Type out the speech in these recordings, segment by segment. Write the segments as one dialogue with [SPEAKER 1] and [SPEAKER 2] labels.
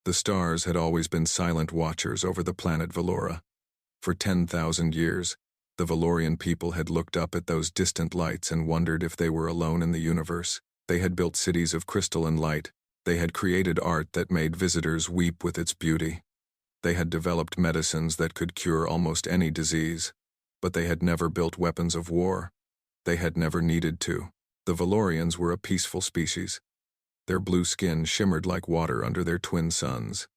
[SPEAKER 1] The stars had always been silent watchers over the planet Valora. For 10,000 years, the Valorian people had looked up at those distant lights and wondered if they were alone in the universe. They had built cities of crystal and light. They had created art that made visitors weep with its beauty. They had developed medicines that could cure almost any disease. But they had never built weapons of war. They had never needed to. The Valorians were a peaceful species. Their blue skin shimmered like water under their twin suns.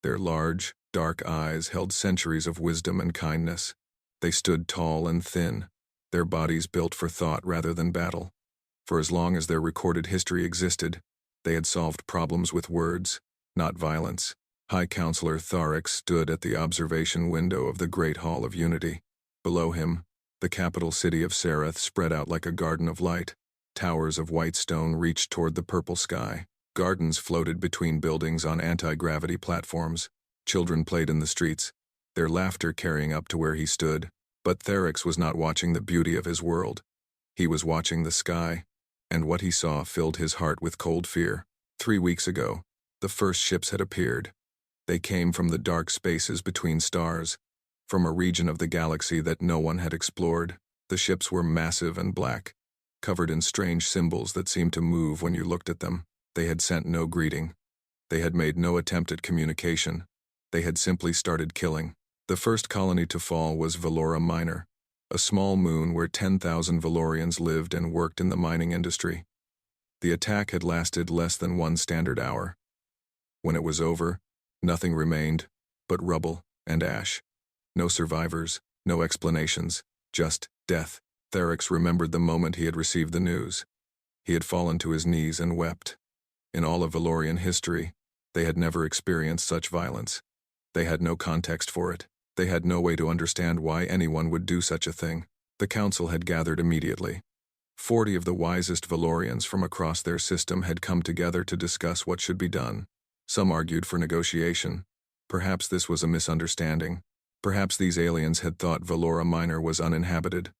[SPEAKER 1] Their large, dark eyes held centuries of wisdom and kindness. They stood tall and thin, their bodies built for thought rather than battle. For as long as their recorded history existed, they had solved problems with words, not violence. High Counselor Tharix stood at the observation window of the Great Hall of Unity. Below him, the capital city of Sereth spread out like a garden of light. Towers of white stone reached toward the purple sky. Gardens floated between buildings on anti-gravity platforms. Children played in the streets, their laughter carrying up to where he stood. But Tharix was not watching the beauty of his world. He was watching the sky, and what he saw filled his heart with cold fear. 3 weeks ago, the first ships had appeared. They came from the dark spaces between stars, from a region of the galaxy that no one had explored. The ships were massive and black, covered in strange symbols that seemed to move when you looked at them. They had sent no greeting. They had made no attempt at communication. They had simply started killing. The first colony to fall was Valora Minor, a small moon where 10,000 Valorians lived and worked in the mining industry. The attack had lasted less than 1 standard hour. When it was over, nothing remained but rubble and ash. No survivors, no explanations, just death. Tharix remembered the moment he had received the news. He had fallen to his knees and wept. In all of Valorian history, they had never experienced such violence. They had no context for it. They had no way to understand why anyone would do such a thing. The council had gathered immediately. 40 of the wisest Valorians from across their system had come together to discuss what should be done. Some argued for negotiation. Perhaps this was a misunderstanding. Perhaps these aliens had thought Valora Minor was uninhabited.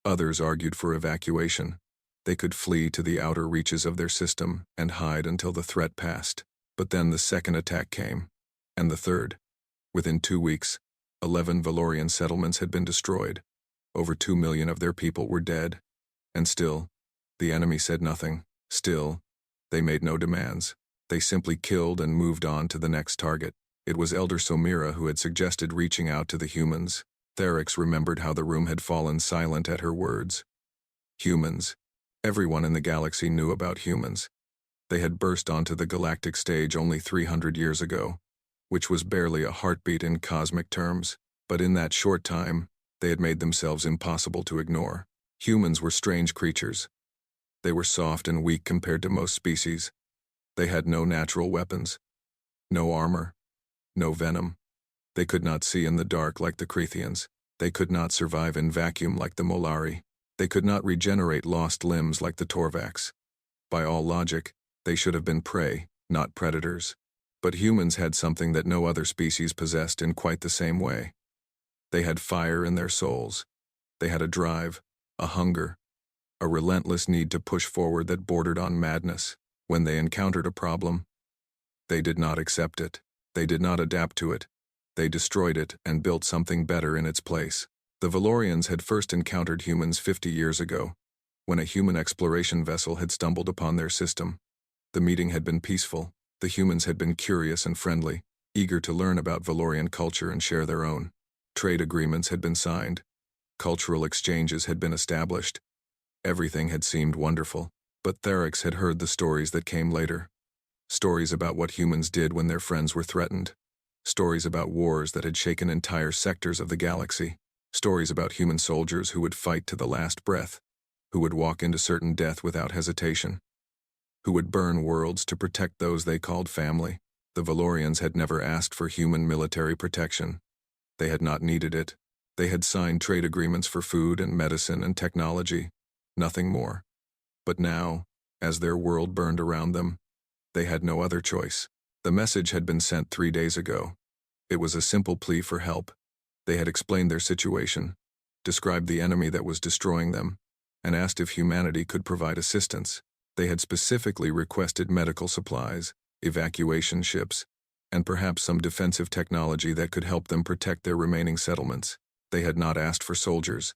[SPEAKER 1] Others argued for evacuation. They could flee to the outer reaches of their system and hide until the threat passed. But then the second attack came, and the third. Within 2 weeks, 11 Valorian settlements had been destroyed. Over 2 million of their people were dead. And still, the enemy said nothing. Still, they made no demands. They simply killed and moved on to the next target. It was Elder Somira who had suggested reaching out to the humans. Tharix remembered how the room had fallen silent at her words. Humans. Everyone in the galaxy knew about humans. They had burst onto the galactic stage only 300 years ago, which was barely a heartbeat in cosmic terms. But in that short time, they had made themselves impossible to ignore. Humans were strange creatures. They were soft and weak compared to most species. They had no natural weapons, no armor, no venom. They could not see in the dark like the Crethians. They could not survive in vacuum like the Molari. They could not regenerate lost limbs like the Torvax. By all logic, they should have been prey, not predators. But humans had something that no other species possessed in quite the same way. They had fire in their souls. They had a drive, a hunger, a relentless need to push forward that bordered on madness. When they encountered a problem, they did not accept it. They did not adapt to it. They destroyed it and built something better in its place. The Valorians had first encountered humans 50 years ago, when a human exploration vessel had stumbled upon their system. The meeting had been peaceful. The humans had been curious and friendly, eager to learn about Valorian culture and share their own. Trade agreements had been signed. Cultural exchanges had been established. Everything had seemed wonderful. But Tharix had heard the stories that came later. Stories about what humans did when their friends were threatened. Stories about wars that had shaken entire sectors of the galaxy. Stories about human soldiers who would fight to the last breath, who would walk into certain death without hesitation, who would burn worlds to protect those they called family. The Valorians had never asked for human military protection. They had not needed it. They had signed trade agreements for food and medicine and technology, nothing more. But now, as their world burned around them, they had no other choice. The message had been sent 3 days ago. It was a simple plea for help. They had explained their situation, described the enemy that was destroying them, and asked if humanity could provide assistance. They had specifically requested medical supplies, evacuation ships, and perhaps some defensive technology that could help them protect their remaining settlements. They had not asked for soldiers.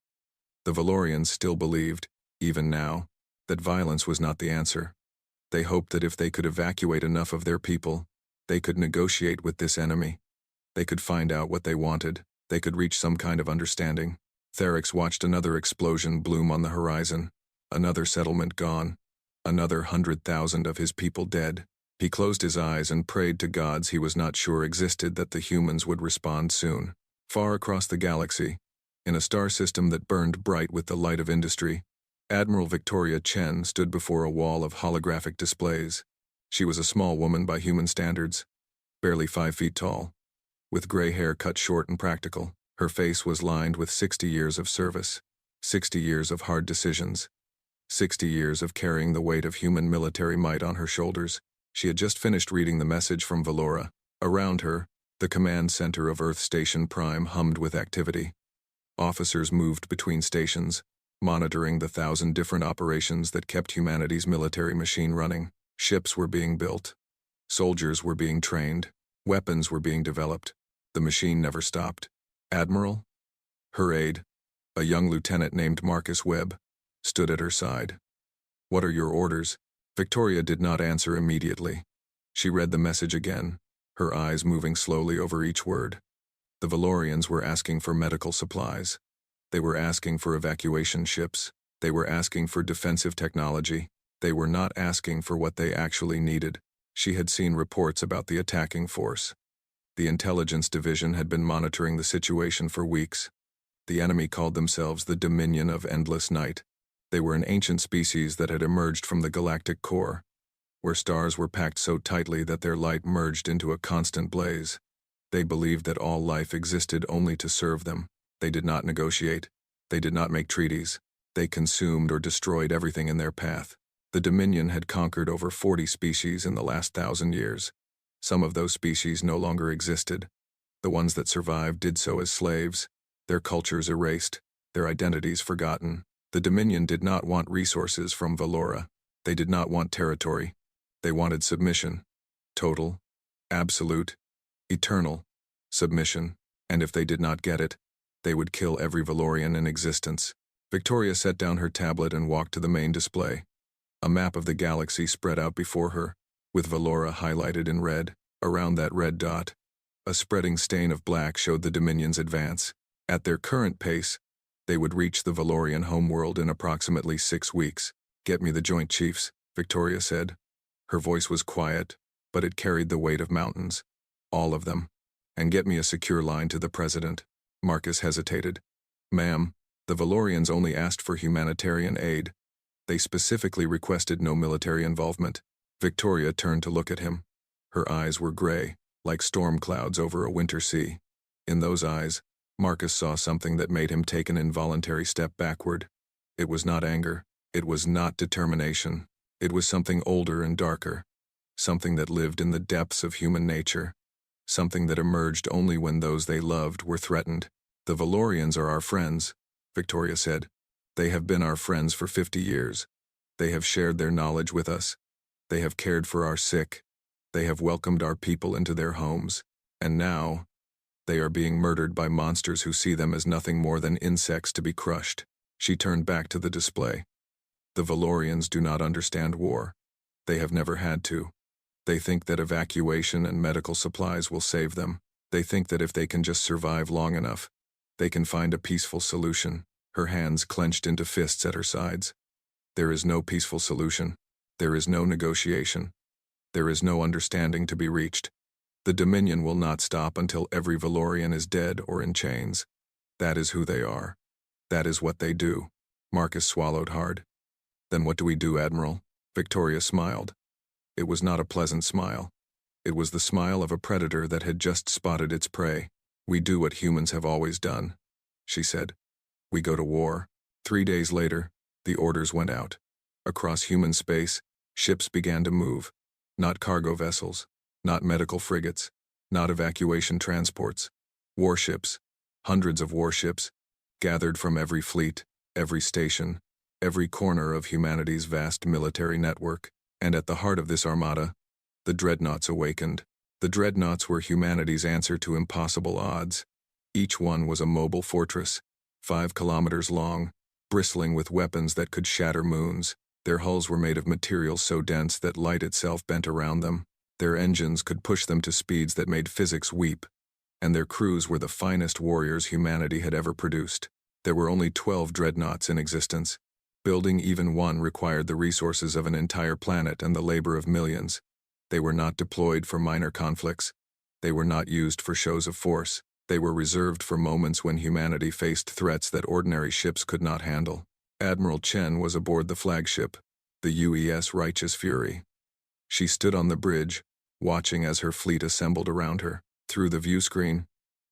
[SPEAKER 1] The Valorians still believed, even now, that violence was not the answer. They hoped that if they could evacuate enough of their people, they could negotiate with this enemy. They could find out what they wanted. They could reach some kind of understanding. Therix watched another explosion bloom on the horizon. Another settlement gone. Another 100,000 of his people dead. He closed his eyes and prayed to gods he was not sure existed that the humans would respond soon. Far across the galaxy, in a star system that burned bright with the light of industry, Admiral Victoria Chen stood before a wall of holographic displays. She was a small woman by human standards, barely 5 feet tall, with gray hair cut short and practical. Her face was lined with 60 years of service, 60 years of hard decisions, 60 years of carrying the weight of human military might on her shoulders. She had just finished reading the message from Valora. Around her, the command center of Earth Station Prime hummed with activity. Officers moved between stations, monitoring the 1,000 different operations that kept humanity's military machine running. Ships were being built. Soldiers were being trained. Weapons were being developed. The machine never stopped. Admiral? Her aide, a young lieutenant named Marcus Webb, stood at her side. "What are your orders?" Victoria did not answer immediately. She read the message again, her eyes moving slowly over each word. The Valorians were asking for medical supplies. They were asking for evacuation ships. They were asking for defensive technology. They were not asking for what they actually needed. She had seen reports about the attacking force. The intelligence division had been monitoring the situation for weeks. The enemy called themselves the Dominion of Endless Night. They were an ancient species that had emerged from the galactic core, where stars were packed so tightly that their light merged into a constant blaze. They believed that all life existed only to serve them. They did not negotiate. They did not make treaties. They consumed or destroyed everything in their path. The Dominion had conquered over 40 species in the last 1,000 years. Some of those species no longer existed. The ones that survived did so as slaves, their cultures erased, their identities forgotten. The Dominion did not want resources from Valora. They did not want territory. They wanted submission. Total, absolute, eternal submission. And if they did not get it, they would kill every Valorian in existence. Victoria set down her tablet and walked to the main display. A map of the galaxy spread out before her, with Valora highlighted in red. Around that red dot, a spreading stain of black showed the Dominion's advance. At their current pace, they would reach the Valorian homeworld in approximately 6 weeks. "Get me the Joint Chiefs," Victoria said. Her voice was quiet, but it carried the weight of mountains. "All of them. And get me a secure line to the President." Marcus hesitated. "Ma'am, the Valorians only asked for humanitarian aid. They specifically requested no military involvement." Victoria turned to look at him. Her eyes were gray, like storm clouds over a winter sea. In those eyes, Marcus saw something that made him take an involuntary step backward. It was not anger. It was not determination. It was something older and darker. Something that lived in the depths of human nature. Something that emerged only when those they loved were threatened. "The Valorians are our friends," Victoria said. "They have been our friends for 50 years. They have shared their knowledge with us. They have cared for our sick. They have welcomed our people into their homes. And now, they are being murdered by monsters who see them as nothing more than insects to be crushed." She turned back to the display. "The Valorians do not understand war. They have never had to. They think that evacuation and medical supplies will save them. They think that if they can just survive long enough, they can find a peaceful solution." Her hands clenched into fists at her sides. "There is no peaceful solution. There is no negotiation. There is no understanding to be reached. The Dominion will not stop until every Valorian is dead or in chains. That is who they are. That is what they do." Marcus swallowed hard. "Then what do we do, Admiral?" Victoria smiled. It was not a pleasant smile. It was the smile of a predator that had just spotted its prey. "We do what humans have always done," she said. "We go to war." 3 days later, the orders went out. Across human space, ships began to move. Not cargo vessels, not medical frigates, not evacuation transports. Warships, hundreds of warships, gathered from every fleet, every station, every corner of humanity's vast military network. And at the heart of this armada, the Dreadnoughts awakened. The Dreadnoughts were humanity's answer to impossible odds. Each one was a mobile fortress, 5 kilometers long, bristling with weapons that could shatter moons. Their hulls were made of materials so dense that light itself bent around them. Their engines could push them to speeds that made physics weep. And their crews were the finest warriors humanity had ever produced. There were only 12 Dreadnoughts in existence. Building even one required the resources of an entire planet and the labor of millions. They were not deployed for minor conflicts. They were not used for shows of force. They were reserved for moments when humanity faced threats that ordinary ships could not handle. Admiral Chen was aboard the flagship, the UES Righteous Fury. She stood on the bridge, watching as her fleet assembled around her. Through the view screen,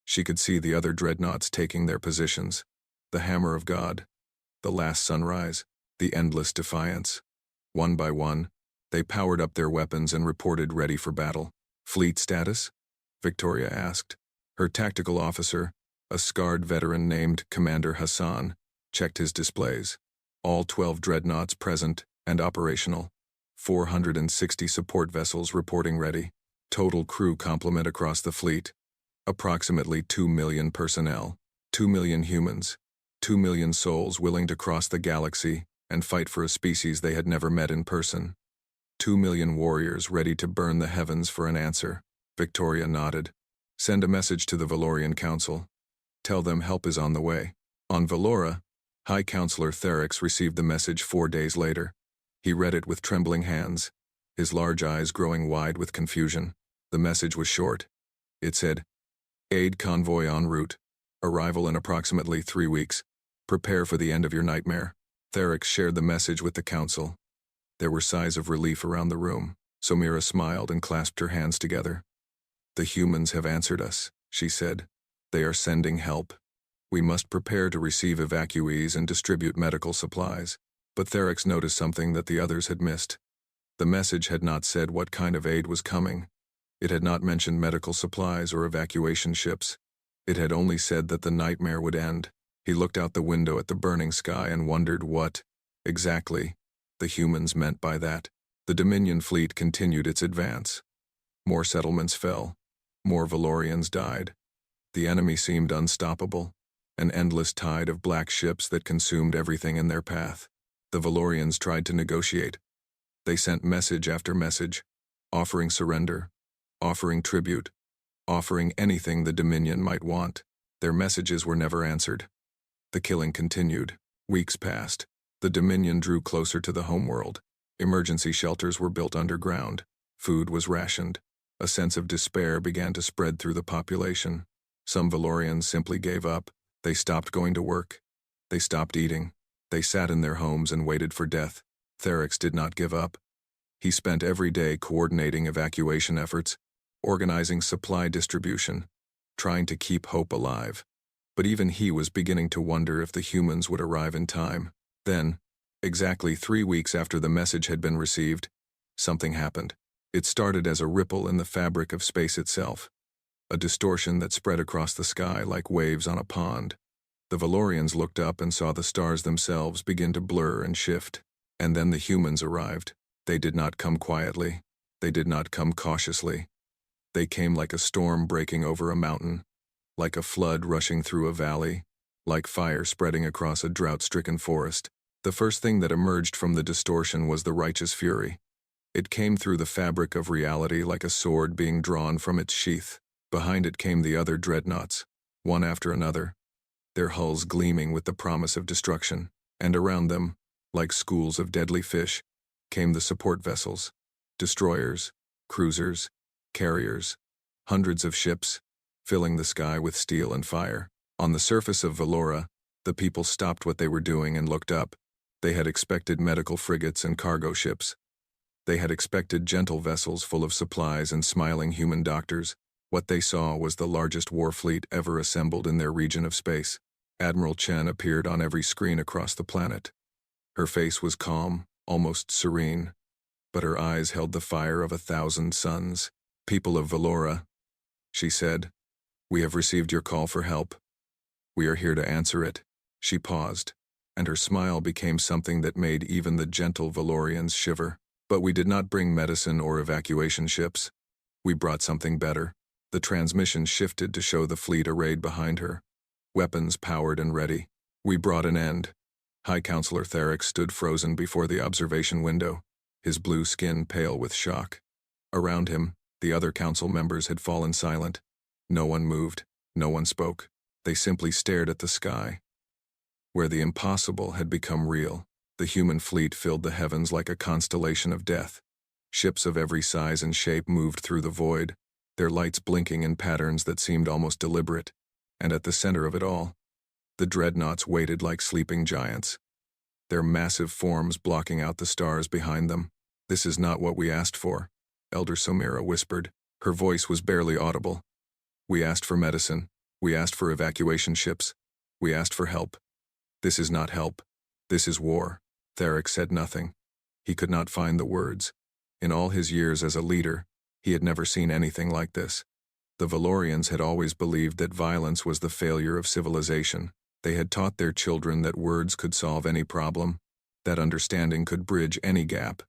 [SPEAKER 1] she could see the other Dreadnoughts taking their positions. The Hammer of God, the Last Sunrise, the Endless Defiance. One by one, they powered up their weapons and reported ready for battle. Fleet status? Victoria asked. Her tactical officer, a scarred veteran named Commander Hassan, checked his displays. All 12 Dreadnoughts present and operational. 460 support vessels reporting ready. Total crew complement across the fleet. Approximately 2 million personnel. 2 million humans. 2 million souls willing to cross the galaxy and fight for a species they had never met in person. 2 million warriors ready to burn the heavens for an answer. Victoria nodded. Send a message to the Valorian Council. Tell them help is on the way. On Valora, High Counselor Therix received the message 4 days later. He read it with trembling hands, his large eyes growing wide with confusion. The message was short. It said, "Aid convoy en route. Arrival in approximately 3 weeks. Prepare for the end of your nightmare." Therix shared the message with the council. There were sighs of relief around the room. Somira smiled and clasped her hands together. "The humans have answered us," she said. "They are sending help. We must prepare to receive evacuees and distribute medical supplies." But Therix noticed something that the others had missed. The message had not said what kind of aid was coming. It had not mentioned medical supplies or evacuation ships. It had only said that the nightmare would end. He looked out the window at the burning sky and wondered what, exactly, the humans meant by that. The Dominion fleet continued its advance. More settlements fell. More Valorians died. The enemy seemed unstoppable, an endless tide of black ships that consumed everything in their path. The Valorians tried to negotiate. They sent message after message, offering surrender, offering tribute, offering anything the Dominion might want. Their messages were never answered. The killing continued. Weeks passed. The Dominion drew closer to the homeworld. Emergency shelters were built underground. Food was rationed. A sense of despair began to spread through the population. Some Valorians simply gave up. They stopped going to work. They stopped eating. They sat in their homes and waited for death. Therix did not give up. He spent every day coordinating evacuation efforts, organizing supply distribution, trying to keep hope alive. But even he was beginning to wonder if the humans would arrive in time. Then, exactly 3 weeks after the message had been received, something happened. It started as a ripple in the fabric of space itself, a distortion that spread across the sky like waves on a pond. The Valorians looked up and saw the stars themselves begin to blur and shift. And then the humans arrived. They did not come quietly. They did not come cautiously. They came like a storm breaking over a mountain, like a flood rushing through a valley, like fire spreading across a drought-stricken forest. The first thing that emerged from the distortion was the righteous fury. It came through the fabric of reality like a sword being drawn from its sheath. Behind it came the other Dreadnoughts, one after another, their hulls gleaming with the promise of destruction. And around them, like schools of deadly fish, came the support vessels, destroyers, cruisers, carriers, hundreds of ships, filling the sky with steel and fire. On the surface of Valora, the people stopped what they were doing and looked up. They had expected medical frigates and cargo ships. They had expected gentle vessels full of supplies and smiling human doctors. What they saw was the largest war fleet ever assembled in their region of space. Admiral Chen appeared on every screen across the planet. Her face was calm, almost serene, but her eyes held the fire of 1,000 suns. "People of Valora," she said, "we have received your call for help. We are here to answer it." She paused, and her smile became something that made even the gentle Valorians shiver. "But we did not bring medicine or evacuation ships. We brought something better. The transmission shifted to show the fleet arrayed behind her. Weapons powered and ready. We brought an end. High Counselor Theric stood frozen before the observation window, his blue skin pale with shock. Around him, the other council members had fallen silent. No one moved, no one spoke. They simply stared at the sky. Where the impossible had become real, the human fleet filled the heavens like a constellation of death. Ships of every size and shape moved through the void, their lights blinking in patterns that seemed almost deliberate. And at the center of it all, the Dreadnoughts waited like sleeping giants, their massive forms blocking out the stars behind them. "This is not what we asked for," Elder Somira whispered. Her voice was barely audible. "We asked for medicine. We asked for evacuation ships. We asked for help. This is not help. This is war." Theric said nothing. He could not find the words. In all his years as a leader, he had never seen anything like this. The Valorians had always believed that violence was the failure of civilization. They had taught their children that words could solve any problem, that understanding could bridge any gap,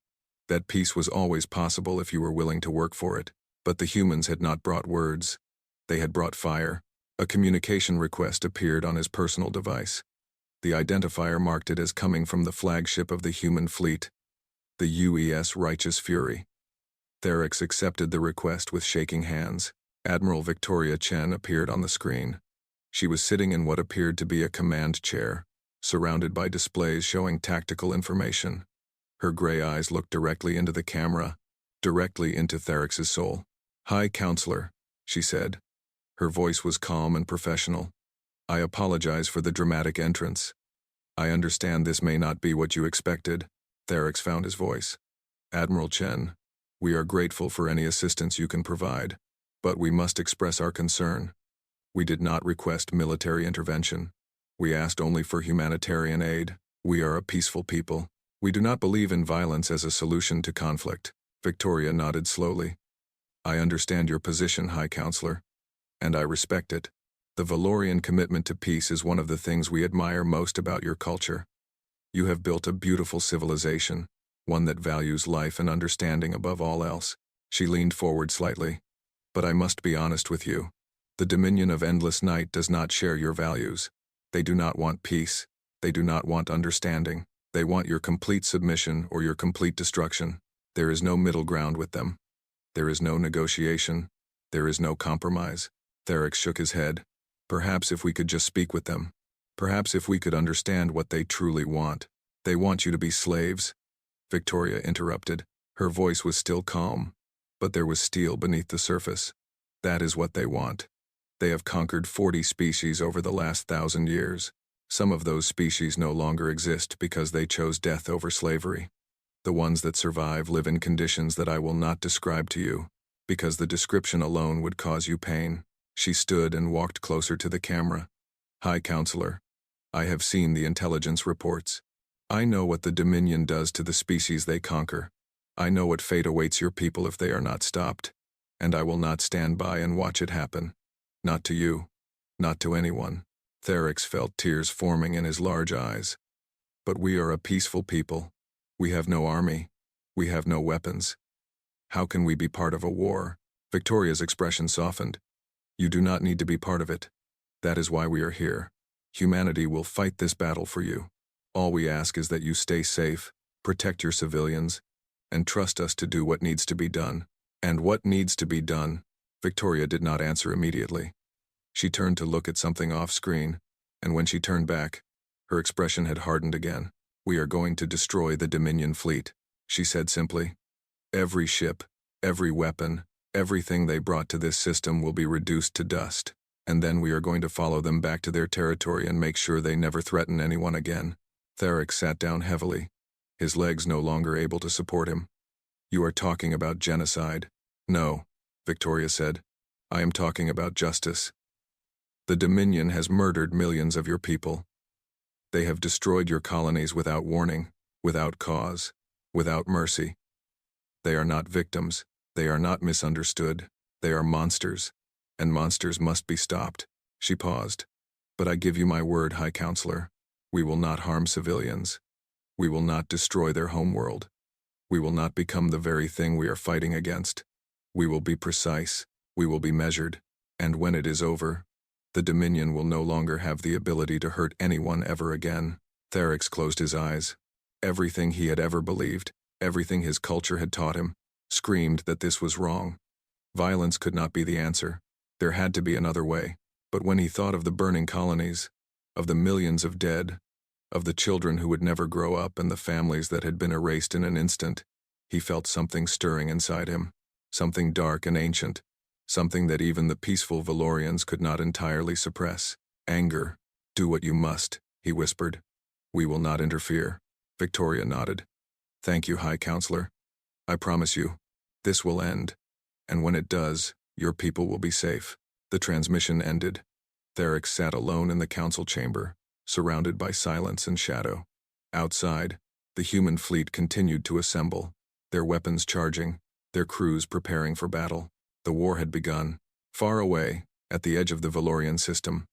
[SPEAKER 1] that peace was always possible if you were willing to work for it. But the humans had not brought words. They had brought fire. A communication request appeared on his personal device. The identifier marked it as coming from the flagship of the human fleet, the UES Righteous Fury. Theric accepted the request with shaking hands. Admiral Victoria Chen appeared on the screen. She was sitting in what appeared to be a command chair, surrounded by displays showing tactical information. Her gray eyes looked directly into the camera, directly into Theric's soul. "High Counselor," she said. Her voice was calm and professional. "I apologize for the dramatic entrance. I understand this may not be what you expected." Theric found his voice. "Admiral Chen, we are grateful for any assistance you can provide, but we must express our concern. We did not request military intervention. We asked only for humanitarian aid. We are a peaceful people. We do not believe in violence as a solution to conflict." Victoria nodded slowly. "I understand your position, High Counselor, and I respect it. The Valorian commitment to peace is one of the things we admire most about your culture. You have built a beautiful civilization, one that values life and understanding above all else." She leaned forward slightly. "But I must be honest with you. The Dominion of Endless Night does not share your values. They do not want peace. They do not want understanding. They want your complete submission or your complete destruction. There is no middle ground with them. There is no negotiation. There is no compromise." Theric shook his head. "Perhaps if we could just speak with them. Perhaps if we could understand what they truly want. They want you to be slaves." Victoria interrupted. Her voice was still calm, but there was steel beneath the surface. "That is what they want. They have conquered 40 species over the last 1,000 years. Some of those species no longer exist because they chose death over slavery. The ones that survive live in conditions that I will not describe to you, because the description alone would cause you pain." She stood and walked closer to the camera. "High Counselor, I have seen the intelligence reports. I know what the Dominion does to the species they conquer. I know what fate awaits your people if they are not stopped, and I will not stand by and watch it happen. Not to you, not to anyone." Theric felt tears forming in his large eyes. "But we are a peaceful people. We have no army. We have no weapons. How can we be part of a war?" Victoria's expression softened. "You do not need to be part of it. That is why we are here. Humanity will fight this battle for you. All we ask is that you stay safe, protect your civilians, and trust us to do what needs to be done." "And what needs to be done?" Victoria did not answer immediately. She turned to look at something off-screen, and when she turned back, her expression had hardened again. "We are going to destroy the Dominion fleet," she said simply. "Every ship, every weapon, everything they brought to this system will be reduced to dust, and then we are going to follow them back to their territory and make sure they never threaten anyone again." Theric sat down heavily, his legs no longer able to support him. "You are talking about genocide." "No," Victoria said. "I am talking about justice. The Dominion has murdered millions of your people. They have destroyed your colonies without warning, without cause, without mercy. They are not victims. They are not misunderstood. They are monsters, and monsters must be stopped." She paused. "But I give you my word, High Counselor. We will not harm civilians. We will not destroy their homeworld. We will not become the very thing we are fighting against." We will be precise, we will be measured, and when it is over, the Dominion will no longer have the ability to hurt anyone ever again. Theryx closed his eyes. Everything he had ever believed, everything his culture had taught him, screamed that this was wrong. Violence could not be the answer. There had to be another way. But when he thought of the burning colonies, of the millions of dead, of the children who would never grow up and the families that had been erased in an instant, he felt something stirring inside him, something dark and ancient, something that even the peaceful Valorians could not entirely suppress. Anger. Do what you must, he whispered. We will not interfere. Victoria nodded. Thank you, High Counselor. I promise you, this will end. And when it does, your people will be safe. The transmission ended. Theryx sat alone in the council chamber, surrounded by silence and shadow. Outside, the human fleet continued to assemble, their weapons charging, their crews preparing for battle. The war had begun. Far away, at the edge of the Valorian system,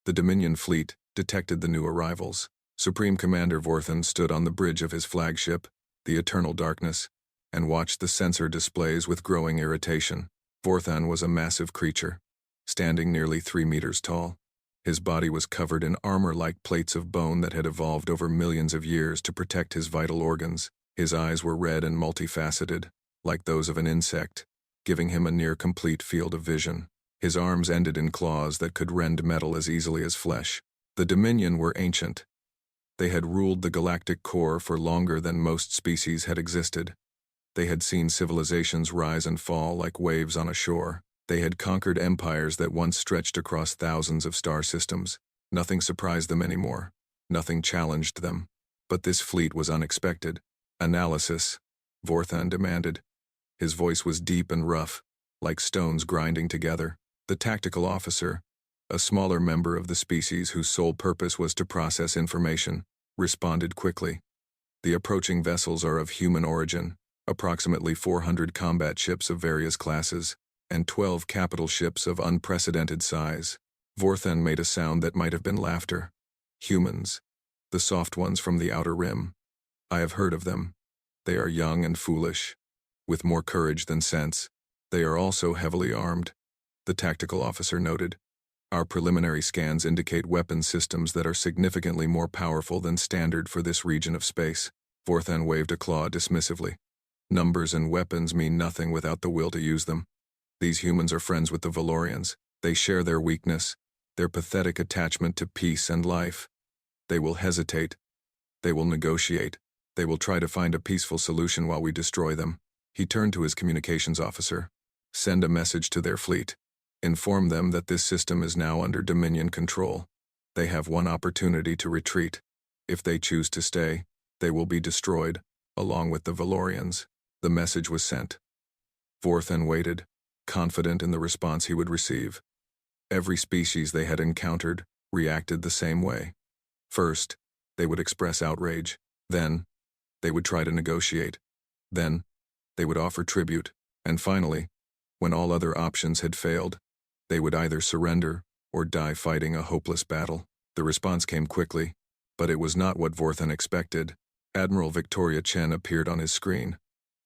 [SPEAKER 1] the Dominion fleet detected the new arrivals. Supreme Commander Vorthan stood on the bridge of his flagship, the Eternal Darkness, and watched the sensor displays with growing irritation. Vorthan was a massive creature, standing nearly 3 meters tall. His body was covered in armor-like plates of bone that had evolved over millions of years to protect his vital organs. His eyes were red and multifaceted, like those of an insect, giving him a near-complete field of vision. His arms ended in claws that could rend metal as easily as flesh. The Dominion were ancient. They had ruled the galactic core for longer than most species had existed. They had seen civilizations rise and fall like waves on a shore. They had conquered empires that once stretched across thousands of star systems. Nothing surprised them anymore. Nothing challenged them. But this fleet was unexpected. Analysis, Vorthan demanded. His voice was deep and rough, like stones grinding together. The tactical officer, a smaller member of the species whose sole purpose was to process information, responded quickly. The approaching vessels are of human origin, approximately 400 combat ships of various classes, and 12 capital ships of unprecedented size. Vorthan made a sound that might have been laughter. Humans, the soft ones from the outer rim. I have heard of them. They are young and foolish, with more courage than sense. They are also heavily armed, the tactical officer noted. Our preliminary scans indicate weapon systems that are significantly more powerful than standard for this region of space. Vorthan waved a claw dismissively. Numbers and weapons mean nothing without the will to use them. These humans are friends with the Valorians. They share their weakness, their pathetic attachment to peace and life. They will hesitate. They will negotiate. They will try to find a peaceful solution while we destroy them. He turned to his communications officer. Send a message to their fleet. Inform them that this system is now under Dominion control. They have one opportunity to retreat. If they choose to stay, they will be destroyed, along with the Valorians. The message was sent. Vorthan waited, confident in the response he would receive. Every species they had encountered reacted the same way. First, they would express outrage. Then, they would try to negotiate. Then, they would offer tribute. And finally, when all other options had failed, they would either surrender or die fighting a hopeless battle. The response came quickly, but it was not what Vorthan expected. Admiral Victoria Chen appeared on his screen.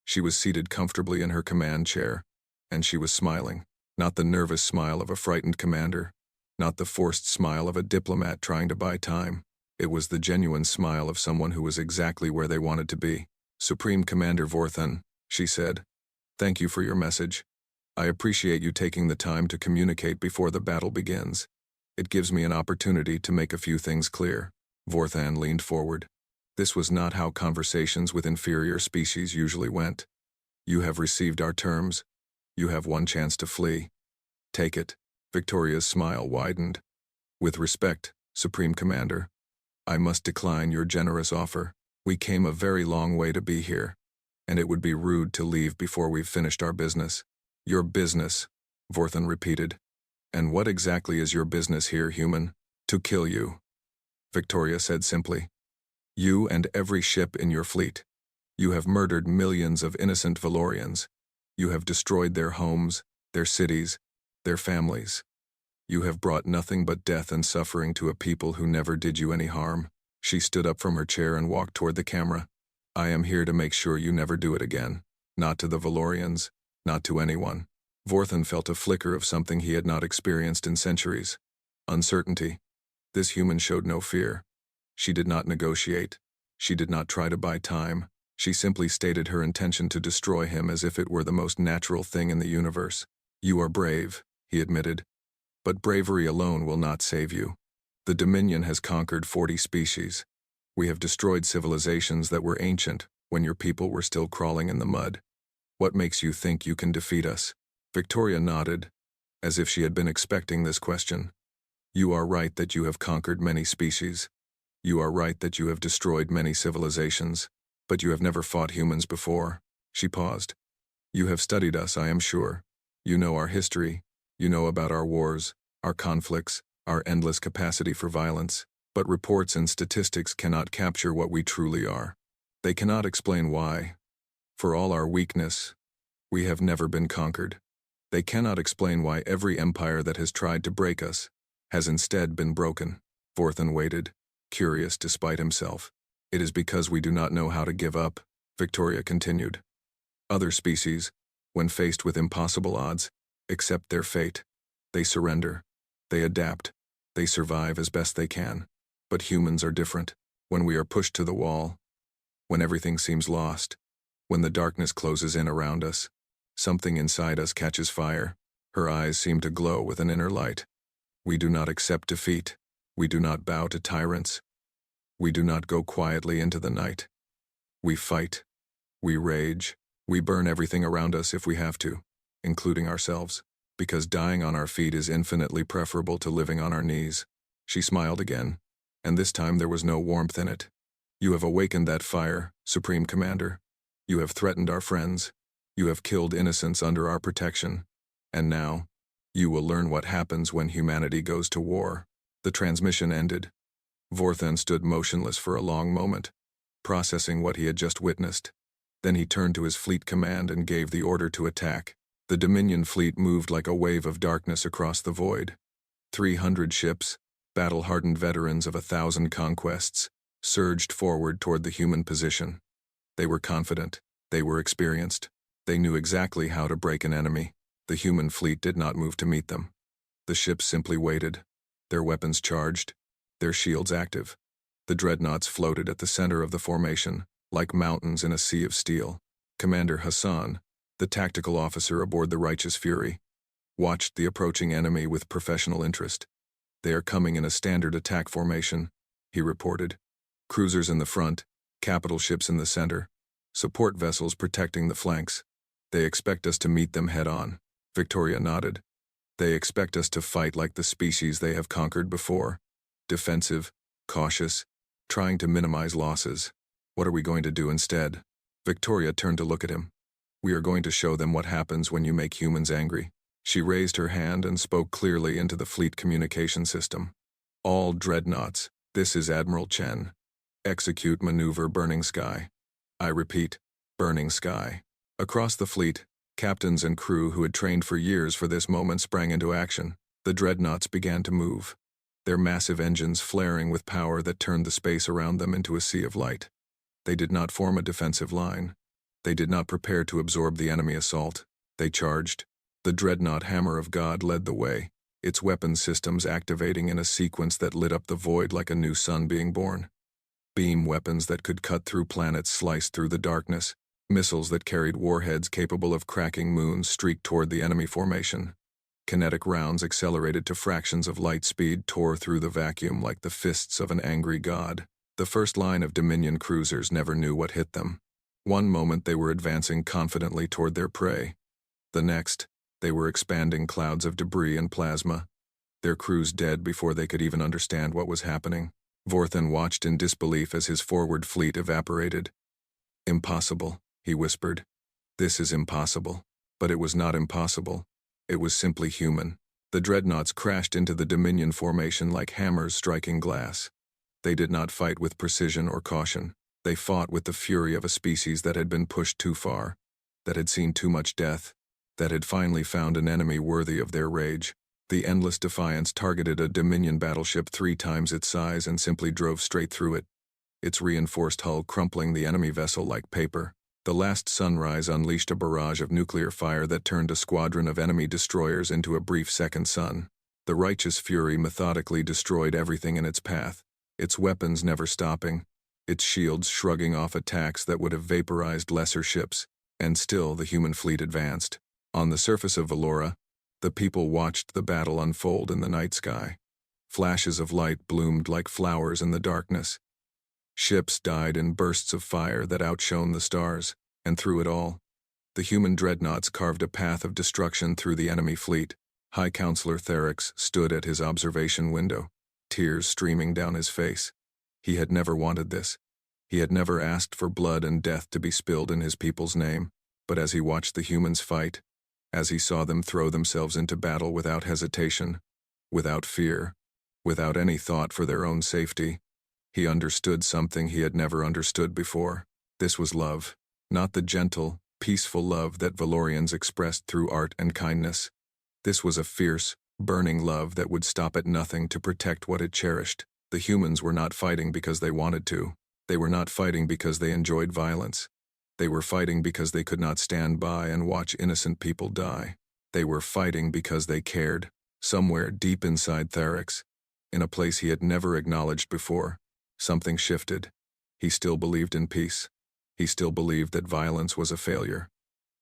[SPEAKER 1] She was seated comfortably in her command chair, and she was smiling. Not the nervous smile of a frightened commander, not the forced smile of a diplomat trying to buy time. It was the genuine smile of someone who was exactly where they wanted to be. Supreme Commander Vorthan, she said, thank you for your message. I appreciate you taking the time to communicate before the battle begins. It gives me an opportunity to make a few things clear. Vorthan leaned forward. This was not how conversations with inferior species usually went. You have received our terms. You have one chance to flee. Take it. Victoria's smile widened. With respect, Supreme Commander, I must decline your generous offer. We came a very long way to be here, and it would be rude to leave before we've finished our business. Your business, Vorthan repeated. And what exactly is your business here, human? To kill you, Victoria said simply. You and every ship in your fleet. You have murdered millions of innocent Valorians. You have destroyed their homes, their cities, their families. You have brought nothing but death and suffering to a people who never did you any harm. She stood up from her chair and walked toward the camera. I am here to make sure you never do it again. Not to the Valorians, Not to anyone. Vorthan felt a flicker of something he had not experienced in centuries. Uncertainty. This human showed no fear. She did not negotiate. She did not try to buy time. She simply stated her intention to destroy him as if it were the most natural thing in the universe. "You are brave," he admitted. "But bravery alone will not save you. The Dominion has conquered 40 species. We have destroyed civilizations that were ancient when your people were still crawling in the mud. What makes you think you can defeat us?" Victoria nodded, as if she had been expecting this question. "You are right that you have conquered many species. You are right that you have destroyed many civilizations, but you have never fought humans before." She paused. "You have studied us, I am sure. You know our history. You know about our wars, our conflicts, our endless capacity for violence. But reports and statistics cannot capture what we truly are. They cannot explain why. For all our weakness, we have never been conquered. They cannot explain why every empire that has tried to break us has instead been broken." Vorthan waited, curious despite himself. "It is because we do not know how to give up," Victoria continued. "Other species, when faced with impossible odds, accept their fate. They surrender. They adapt. They survive as best they can. But humans are different. When we are pushed to the wall, when everything seems lost, when the darkness closes in around us, something inside us catches fire." Her eyes seemed to glow with an inner light. "We do not accept defeat. We do not bow to tyrants. We do not go quietly into the night. We fight. We rage. We burn everything around us if we have to, including ourselves, because dying on our feet is infinitely preferable to living on our knees." She smiled again, and this time there was no warmth in it. "You have awakened that fire, Supreme Commander. You have threatened our friends. You have killed innocents under our protection. And now, you will learn what happens when humanity goes to war." The transmission ended. Vorthan stood motionless for a long moment, processing what he had just witnessed. Then he turned to his fleet command and gave the order to attack. The Dominion fleet moved like a wave of darkness across the void. 300 ships, battle-hardened veterans of 1,000 conquests, surged forward toward the human position. They were confident. They were experienced. They knew exactly how to break an enemy. The human fleet did not move to meet them. The ships simply waited, their weapons charged, their shields active. The Dreadnoughts floated at the center of the formation, like mountains in a sea of steel. Commander Hassan, the tactical officer aboard the Righteous Fury, watched the approaching enemy with professional interest. "They are coming in a standard attack formation," he reported. "Cruisers in the front, capital ships in the center, support vessels protecting the flanks. They expect us to meet them head-on." Victoria nodded. "They expect us to fight like the species they have conquered before. Defensive, cautious, trying to minimize losses. What are we going to do instead?" Victoria turned to look at him. "We are going to show them what happens when you make humans angry." She raised her hand and spoke clearly into the fleet communication system. "All Dreadnoughts, this is Admiral Chen. Execute maneuver Burning Sky. I repeat, Burning Sky." Across the fleet, captains and crew who had trained for years for this moment sprang into action. The Dreadnoughts began to move, their massive engines flaring with power that turned the space around them into a sea of light. They did not form a defensive line. They did not prepare to absorb the enemy assault. They charged. The Dreadnought Hammer of God led the way, its weapon systems activating in a sequence that lit up the void like a new sun being born. Beam weapons that could cut through planets sliced through the darkness. Missiles that carried warheads capable of cracking moons streaked toward the enemy formation. Kinetic rounds accelerated to fractions of light speed tore through the vacuum like the fists of an angry god. The first line of Dominion cruisers never knew what hit them. One moment they were advancing confidently toward their prey. The next, they were expanding clouds of debris and plasma, their crews dead before they could even understand what was happening. Vorthan watched in disbelief as his forward fleet evaporated. "Impossible," he whispered. "This is impossible." But it was not impossible. It was simply human. The Dreadnoughts crashed into the Dominion formation like hammers striking glass. They did not fight with precision or caution. They fought with the fury of a species that had been pushed too far, that had seen too much death, that had finally found an enemy worthy of their rage. The Endless Defiance targeted a Dominion battleship 3 times its size and simply drove straight through it, its reinforced hull crumpling the enemy vessel like paper. The last sunrise unleashed a barrage of nuclear fire that turned a squadron of enemy destroyers into a brief second sun. The righteous fury methodically destroyed everything in its path, its weapons never stopping, its shields shrugging off attacks that would have vaporized lesser ships, and still the human fleet advanced. On the surface of Valora, the people watched the battle unfold in the night sky. Flashes of light bloomed like flowers in the darkness. Ships died in bursts of fire that outshone the stars, and through it all, the human dreadnoughts carved a path of destruction through the enemy fleet. High Counselor Therix stood at his observation window, tears streaming down his face. He had never wanted this. He had never asked for blood and death to be spilled in his people's name, but as he watched the humans fight, as he saw them throw themselves into battle without hesitation, without fear, without any thought for their own safety, he understood something he had never understood before. This was love, not the gentle, peaceful love that Valorians expressed through art and kindness. This was a fierce, burning love that would stop at nothing to protect what it cherished. The humans were not fighting because they wanted to. They were not fighting because they enjoyed violence. They were fighting because they could not stand by and watch innocent people die. They were fighting because they cared. Somewhere deep inside Therix, in a place he had never acknowledged before, something shifted. He still believed in peace. He still believed that violence was a failure.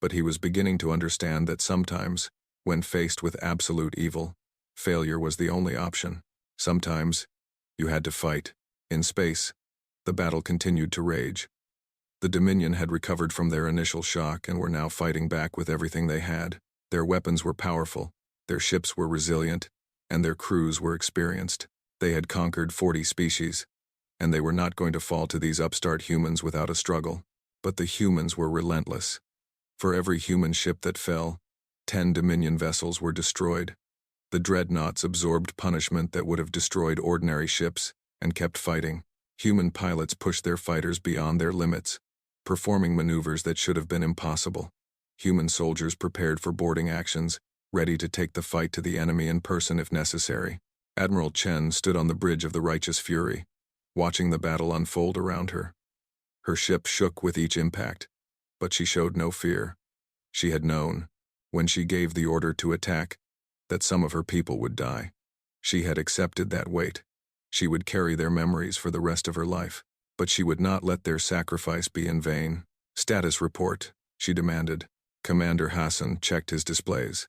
[SPEAKER 1] But he was beginning to understand that sometimes, when faced with absolute evil, failure was the only option. Sometimes, you had to fight. In space, the battle continued to rage. The Dominion had recovered from their initial shock and were now fighting back with everything they had. Their weapons were powerful, their ships were resilient, and their crews were experienced. They had conquered 40 species, and they were not going to fall to these upstart humans without a struggle. But the humans were relentless. For every human ship that fell, 10 Dominion vessels were destroyed. The Dreadnoughts absorbed punishment that would have destroyed ordinary ships and kept fighting. Human pilots pushed their fighters beyond their limits, performing maneuvers that should have been impossible. Human soldiers prepared for boarding actions, ready to take the fight to the enemy in person if necessary. Admiral Chen stood on the bridge of the Righteous Fury, watching the battle unfold around her. Her ship shook with each impact, but she showed no fear. She had known, when she gave the order to attack, that some of her people would die. She had accepted that weight. She would carry their memories for the rest of her life, but she would not let their sacrifice be in vain. Status report, she demanded. Commander Hassan checked his displays.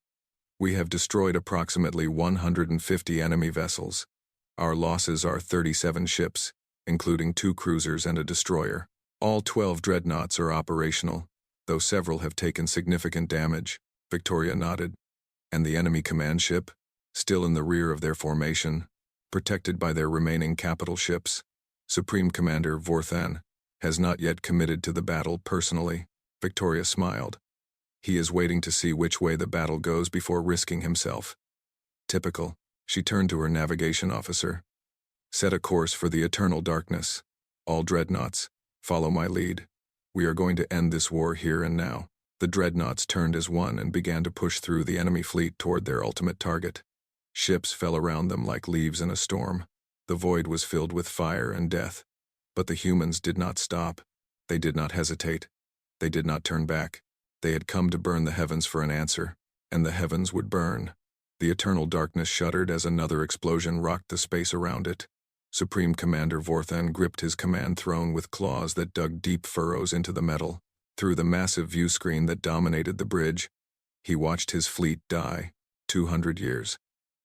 [SPEAKER 1] We have destroyed approximately 150 enemy vessels. Our losses are 37 ships, including 2 cruisers and a destroyer. All 12 dreadnoughts are operational, though several have taken significant damage. Victoria nodded. And the enemy command ship, still in the rear of their formation, protected by their remaining capital ships. Supreme Commander Vorthan has not yet committed to the battle personally. Victoria smiled. He is waiting to see which way the battle goes before risking himself. Typical. She turned to her navigation officer. Set a course for the eternal darkness. All dreadnoughts, follow my lead. We are going to end this war here and now. The dreadnoughts turned as one and began to push through the enemy fleet toward their ultimate target. Ships fell around them like leaves in a storm. The void was filled with fire and death. But the humans did not stop. They did not hesitate. They did not turn back. They had come to burn the heavens for an answer, and the heavens would burn. The eternal darkness shuddered as another explosion rocked the space around it. Supreme Commander Vorthan gripped his command throne with claws that dug deep furrows into the metal. Through the massive view screen that dominated the bridge, he watched his fleet die. 200 years.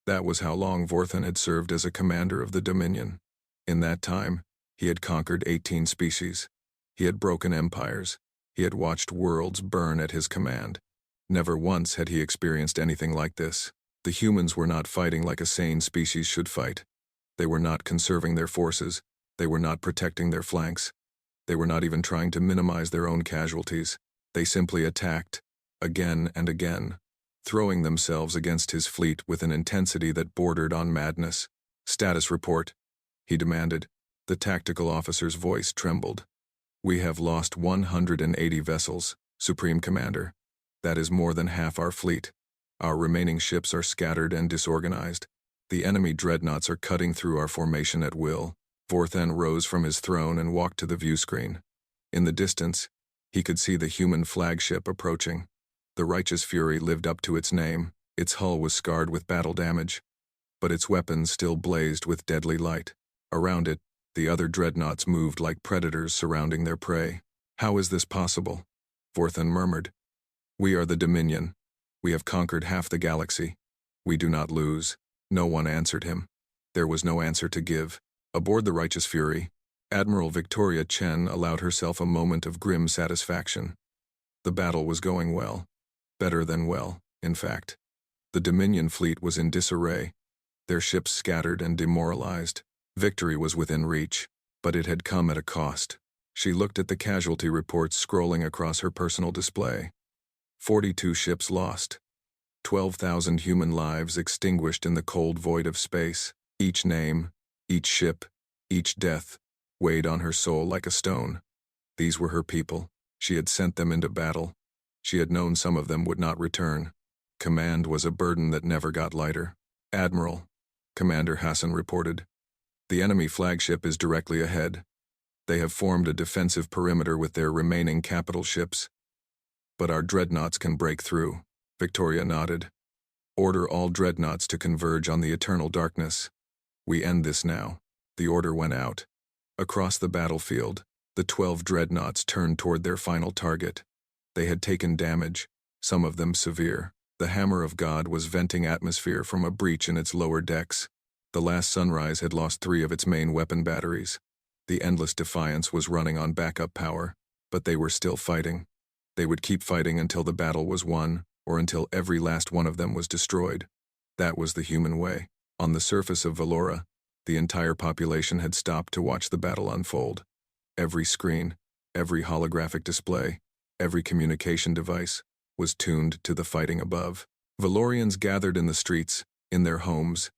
[SPEAKER 1] That was how long Vorthan had served as a commander of the Dominion. In that time, he had conquered 18 species. He had broken empires. He had watched worlds burn at his command. Never once had he experienced anything like this. The humans were not fighting like a sane species should fight. They were not conserving their forces. They were not protecting their flanks. They were not even trying to minimize their own casualties. They simply attacked, again and again, throwing themselves against his fleet with an intensity that bordered on madness. Status report, he demanded. The tactical officer's voice trembled. We have lost 180 vessels, Supreme Commander. That is more than half our fleet. Our remaining ships are scattered and disorganized. The enemy dreadnoughts are cutting through our formation at will. Vorthan rose from his throne and walked to the view screen. In the distance, He could see the human flagship approaching. The Righteous Fury lived up to its name. Its hull was scarred with battle damage, but its weapons still blazed with deadly light. Around it, the other dreadnoughts moved like predators surrounding their prey. "How is this possible?" Vorthan murmured. "We are the Dominion. We have conquered half the galaxy. We do not lose." No one answered him. There was no answer to give. Aboard the Righteous Fury, Admiral Victoria Chen allowed herself a moment of grim satisfaction. The battle was going well. Better than well, in fact. The Dominion fleet was in disarray, their ships scattered and demoralized. Victory was within reach, but it had come at a cost. She looked at the casualty reports scrolling across her personal display. 42 ships lost. 12,000 human lives extinguished in the cold void of space. Each name, each ship, each death weighed on her soul like a stone. These were her people. She had sent them into battle. She had known some of them would not return. Command was a burden that never got lighter. "Admiral," Commander Hassan reported, "the enemy flagship is directly ahead. They have formed a defensive perimeter with their remaining capital ships. But our dreadnoughts can break through." Victoria nodded. "Order all dreadnoughts to converge on the eternal darkness. We end this now." The order went out. Across the battlefield, the 12 dreadnoughts turned toward their final target. They had taken damage, some of them severe. The Hammer of God was venting atmosphere from a breach in its lower decks. The last sunrise had lost 3 of its main weapon batteries. The Endless Defiance was running on backup power, but they were still fighting. They would keep fighting until the battle was won, or until every last one of them was destroyed. That was the human way. On the surface of Valora, the entire population had stopped to watch the battle unfold. Every screen, every holographic display, every communication device was tuned to the fighting above. Valorians gathered in the streets, in their homes,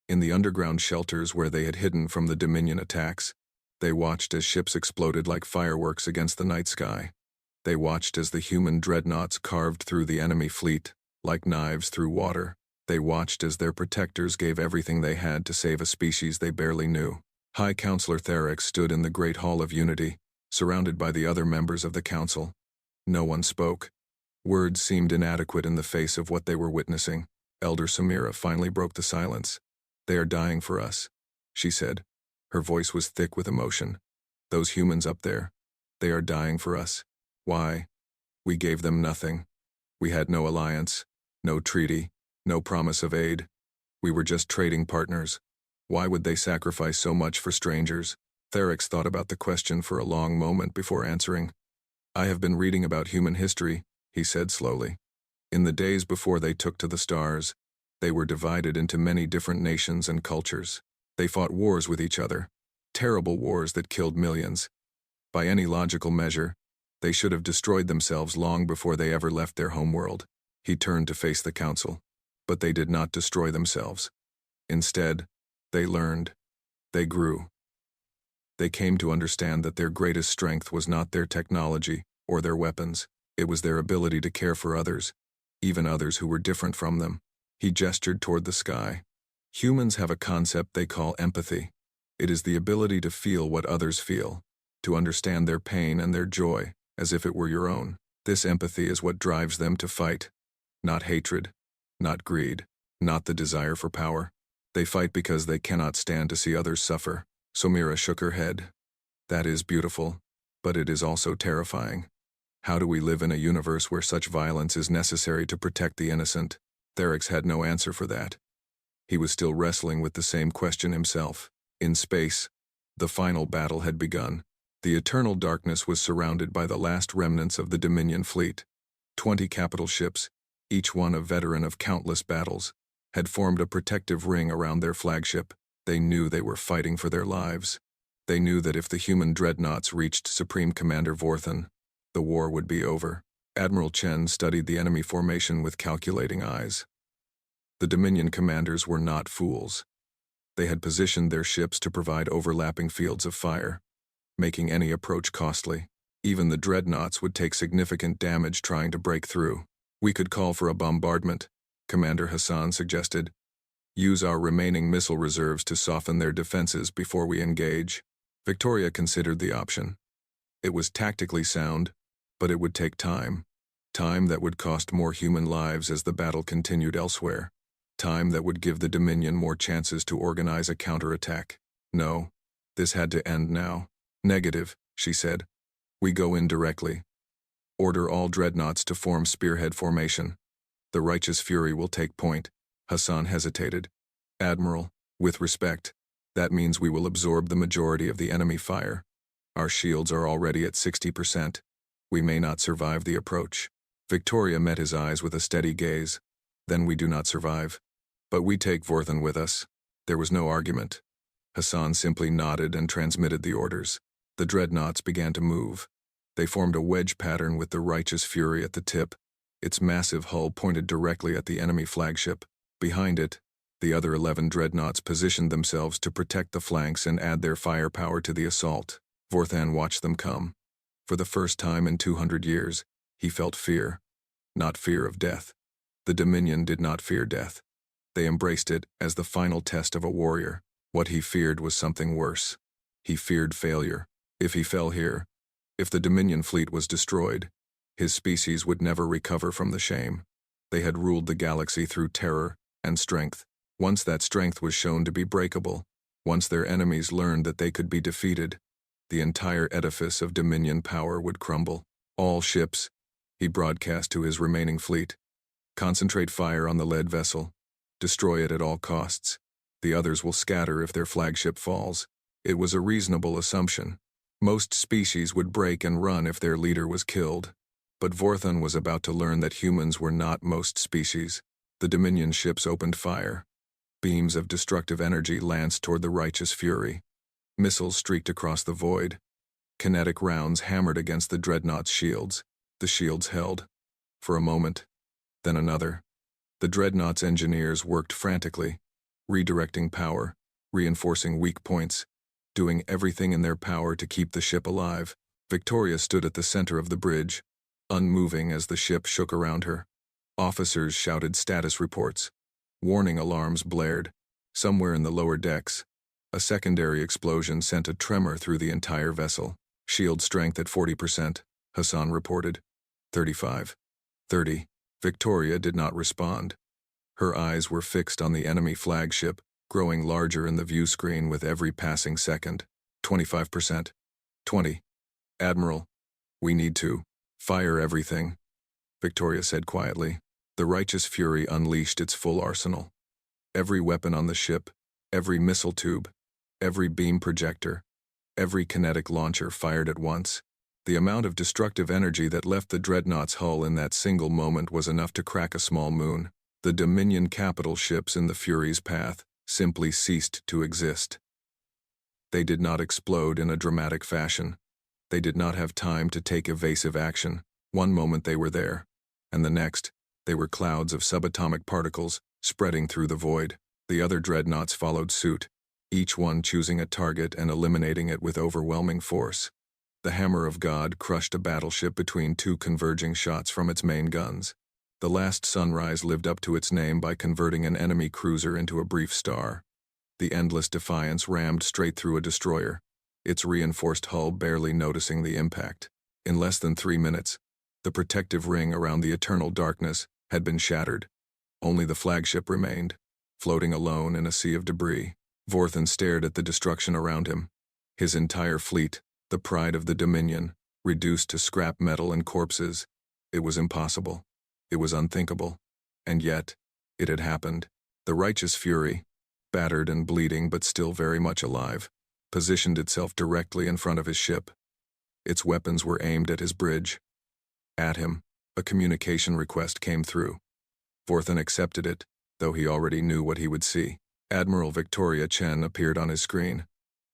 [SPEAKER 1] in the underground shelters where they had hidden from the Dominion attacks. They watched as ships exploded like fireworks against the night sky. They watched as the human dreadnoughts carved through the enemy fleet, like knives through water. They watched as their protectors gave everything they had to save a species they barely knew. High Counselor Therex stood in the Great Hall of Unity, surrounded by the other members of the Council. No one spoke. Words seemed inadequate in the face of what they were witnessing. Elder Samira finally broke the silence. "They are dying for us," she said. Her voice was thick with emotion. "Those humans up there, they are dying for us. Why? We gave them nothing. We had no alliance, no treaty, no promise of aid. We were just trading partners. Why would they sacrifice so much for strangers?" Therex thought about the question for a long moment before answering. "I have been reading about human history," he said slowly. "In the days before they took to the stars, they were divided into many different nations and cultures. They fought wars with each other, terrible wars that killed millions. By any logical measure, they should have destroyed themselves long before they ever left their homeworld." He turned to face the Council. But they did not destroy themselves. Instead, they learned. They grew. They came to understand that their greatest strength was not their technology or their weapons. It was their ability to care for others, even others who were different from them. He gestured toward the sky. "Humans have a concept they call empathy. It is the ability to feel what others feel, to understand their pain and their joy as if it were your own. This empathy is what drives them to fight. Not hatred, not greed, not the desire for power. They fight because they cannot stand to see others suffer." Somira shook her head. "That is beautiful, but it is also terrifying. How do we live in a universe where such violence is necessary to protect the innocent?" Therex had no answer for that. He was still wrestling with the same question himself. In space, the final battle had begun. The eternal darkness was surrounded by the last remnants of the Dominion fleet. 20 capital ships, each one a veteran of countless battles, had formed a protective ring around their flagship. They knew they were fighting for their lives. They knew that if the human dreadnoughts reached Supreme Commander Vorthan, the war would be over. Admiral Chen studied the enemy formation with calculating eyes. The Dominion commanders were not fools. They had positioned their ships to provide overlapping fields of fire, making any approach costly. Even the dreadnoughts would take significant damage trying to break through. "We could call for a bombardment," Commander Hassan suggested. "Use our remaining missile reserves to soften their defenses before we engage." Victoria considered the option. It was tactically sound, But it would take time. Time that would cost more human lives as the battle continued elsewhere. Time that would give the Dominion more chances to organize a counterattack. No, this had to end now. Negative, she said. We go in directly. Order all dreadnoughts to form spearhead formation. The righteous fury will take point. Hassan hesitated. Admiral, with respect, that means we will absorb the majority of the enemy fire. Our shields are already at 60%. We may not survive the approach. Victoria met his eyes with a steady gaze. Then we do not survive. But we take Vorthan with us. There was no argument. Hassan simply nodded and transmitted the orders. The dreadnoughts began to move. They formed a wedge pattern with the righteous fury at the tip. Its massive hull pointed directly at the enemy flagship. Behind it, the other 11 dreadnoughts positioned themselves to protect the flanks and add their firepower to the assault. Vorthan watched them come. For the first time in 200 years, he felt fear. Not fear of death. The Dominion did not fear death. They embraced it as the final test of a warrior. What he feared was something worse. He feared failure. If he fell here, if the Dominion fleet was destroyed, his species would never recover from the shame. They had ruled the galaxy through terror and strength. Once that strength was shown to be breakable, once their enemies learned that they could be defeated, the entire edifice of Dominion power would crumble. All ships, he broadcast to his remaining fleet. Concentrate fire on the lead vessel. Destroy it at all costs. The others will scatter if their flagship falls. It was a reasonable assumption. Most species would break and run if their leader was killed. But Vorthan was about to learn that humans were not most species. The Dominion ships opened fire. Beams of destructive energy lanced toward the righteous fury. Missiles streaked across the void. Kinetic rounds hammered against the dreadnoughts' shields. The shields held. For a moment. Then another. The dreadnoughts' engineers worked frantically, redirecting power, reinforcing weak points, doing everything in their power to keep the ship alive. Victoria stood at the center of the bridge, unmoving as the ship shook around her. Officers shouted status reports. Warning alarms blared. Somewhere in the lower decks, a secondary explosion sent a tremor through the entire vessel. Shield strength at 40%, Hassan reported. 35. 30. Victoria did not respond. Her eyes were fixed on the enemy flagship, growing larger in the view screen with every passing second. 25%. 20. Admiral, we need to fire everything, Victoria said quietly. The righteous fury unleashed its full arsenal. Every weapon on the ship, every missile tube, every beam projector, every kinetic launcher fired at once. The amount of destructive energy that left the dreadnought's hull in that single moment was enough to crack a small moon. The Dominion capital ships in the Fury's path simply ceased to exist. They did not explode in a dramatic fashion. They did not have time to take evasive action. One moment they were there, and the next, they were clouds of subatomic particles spreading through the void. The other dreadnoughts followed suit, each one choosing a target and eliminating it with overwhelming force. The Hammer of God crushed a battleship between two converging shots from its main guns. The last sunrise lived up to its name by converting an enemy cruiser into a brief star. The Endless Defiance rammed straight through a destroyer, its reinforced hull barely noticing the impact. In less than 3 minutes, the protective ring around the eternal darkness had been shattered. Only the flagship remained, floating alone in a sea of debris. Vorthan stared at the destruction around him. His entire fleet, the pride of the Dominion, reduced to scrap metal and corpses. It was impossible. It was unthinkable. And yet, it had happened. The righteous fury, battered and bleeding but still very much alive, positioned itself directly in front of his ship. Its weapons were aimed at his bridge. At him, a communication request came through. Vorthan accepted it, though he already knew what he would see. Admiral Victoria Chen appeared on his screen.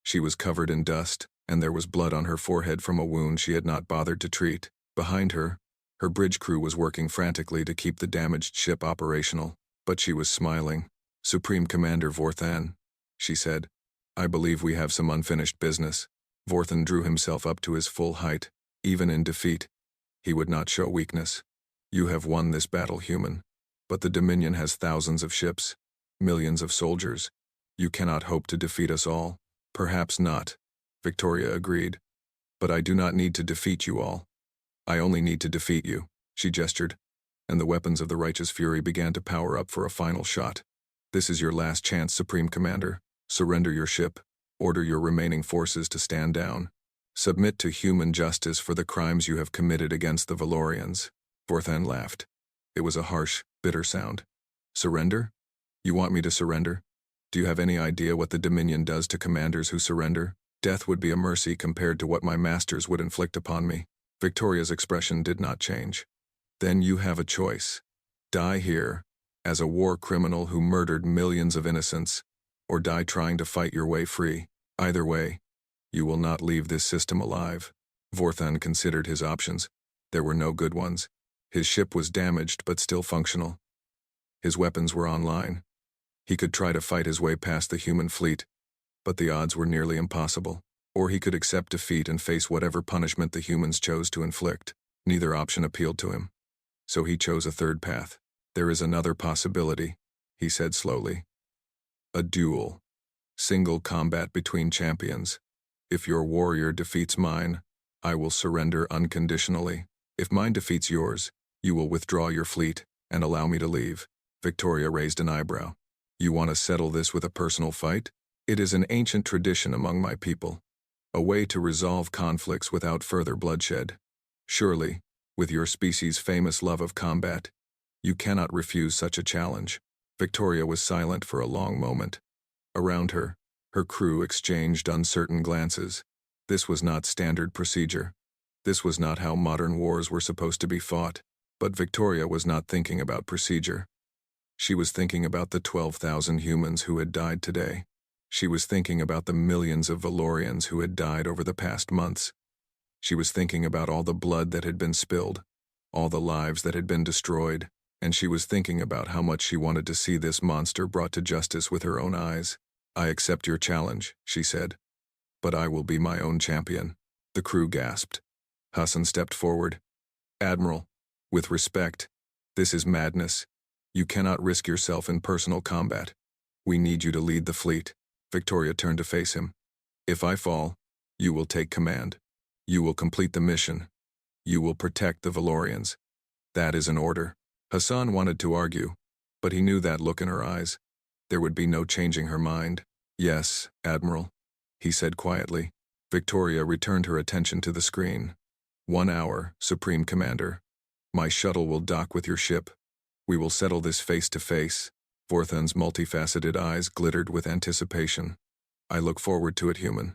[SPEAKER 1] She was covered in dust, and there was blood on her forehead from a wound she had not bothered to treat. Behind her, her bridge crew was working frantically to keep the damaged ship operational, but she was smiling. "Supreme Commander Vorthan," she said, "I believe we have some unfinished business." Vorthan drew himself up to his full height. Even in defeat, he would not show weakness. "You have won this battle, human. But the Dominion has thousands of ships, millions of soldiers. You cannot hope to defeat us all." "Perhaps not," Victoria agreed. "But I do not need to defeat you all. I only need to defeat you, she gestured, and the weapons of the righteous fury began to power up for a final shot. This is your last chance, Supreme Commander. Surrender your ship. Order your remaining forces to stand down. Submit to human justice for the crimes you have committed against the Valorians. Vorthan laughed. It was a harsh, bitter sound. Surrender? You want me to surrender? Do you have any idea what the Dominion does to commanders who surrender? Death would be a mercy compared to what my masters would inflict upon me. Victoria's expression did not change. Then you have a choice. Die here, as a war criminal who murdered millions of innocents, or die trying to fight your way free. Either way, you will not leave this system alive. Vorthan considered his options. There were no good ones. His ship was damaged but still functional. His weapons were online. He could try to fight his way past the human fleet, but the odds were nearly impossible. Or he could accept defeat and face whatever punishment the humans chose to inflict. Neither option appealed to him. So he chose a third path. There is another possibility, he said slowly. A duel. Single combat between champions. If your warrior defeats mine, I will surrender unconditionally. If mine defeats yours, you will withdraw your fleet and allow me to leave. Victoria raised an eyebrow. You want to settle this with a personal fight? It is an ancient tradition among my people. A way to resolve conflicts without further bloodshed. Surely, with your species' famous love of combat, you cannot refuse such a challenge. Victoria was silent for a long moment. Around her, her crew exchanged uncertain glances. This was not standard procedure. This was not how modern wars were supposed to be fought. But Victoria was not thinking about procedure. She was thinking about the 12,000 humans who had died today. She was thinking about the millions of Valorians who had died over the past months. She was thinking about all the blood that had been spilled, all the lives that had been destroyed, and she was thinking about how much she wanted to see this monster brought to justice with her own eyes. I accept your challenge, she said, but I will be my own champion. The crew gasped. Hassan stepped forward. Admiral, with respect, this is madness. You cannot risk yourself in personal combat. We need you to lead the fleet. Victoria turned to face him. If I fall, you will take command. You will complete the mission. You will protect the Valorians. That is an order. Hassan wanted to argue, but he knew that look in her eyes. There would be no changing her mind. Yes, Admiral, he said quietly. Victoria returned her attention to the screen. 1 hour, Supreme Commander. My shuttle will dock with your ship. We will settle this face to face. Vorthan's multifaceted eyes glittered with anticipation. I look forward to it, human.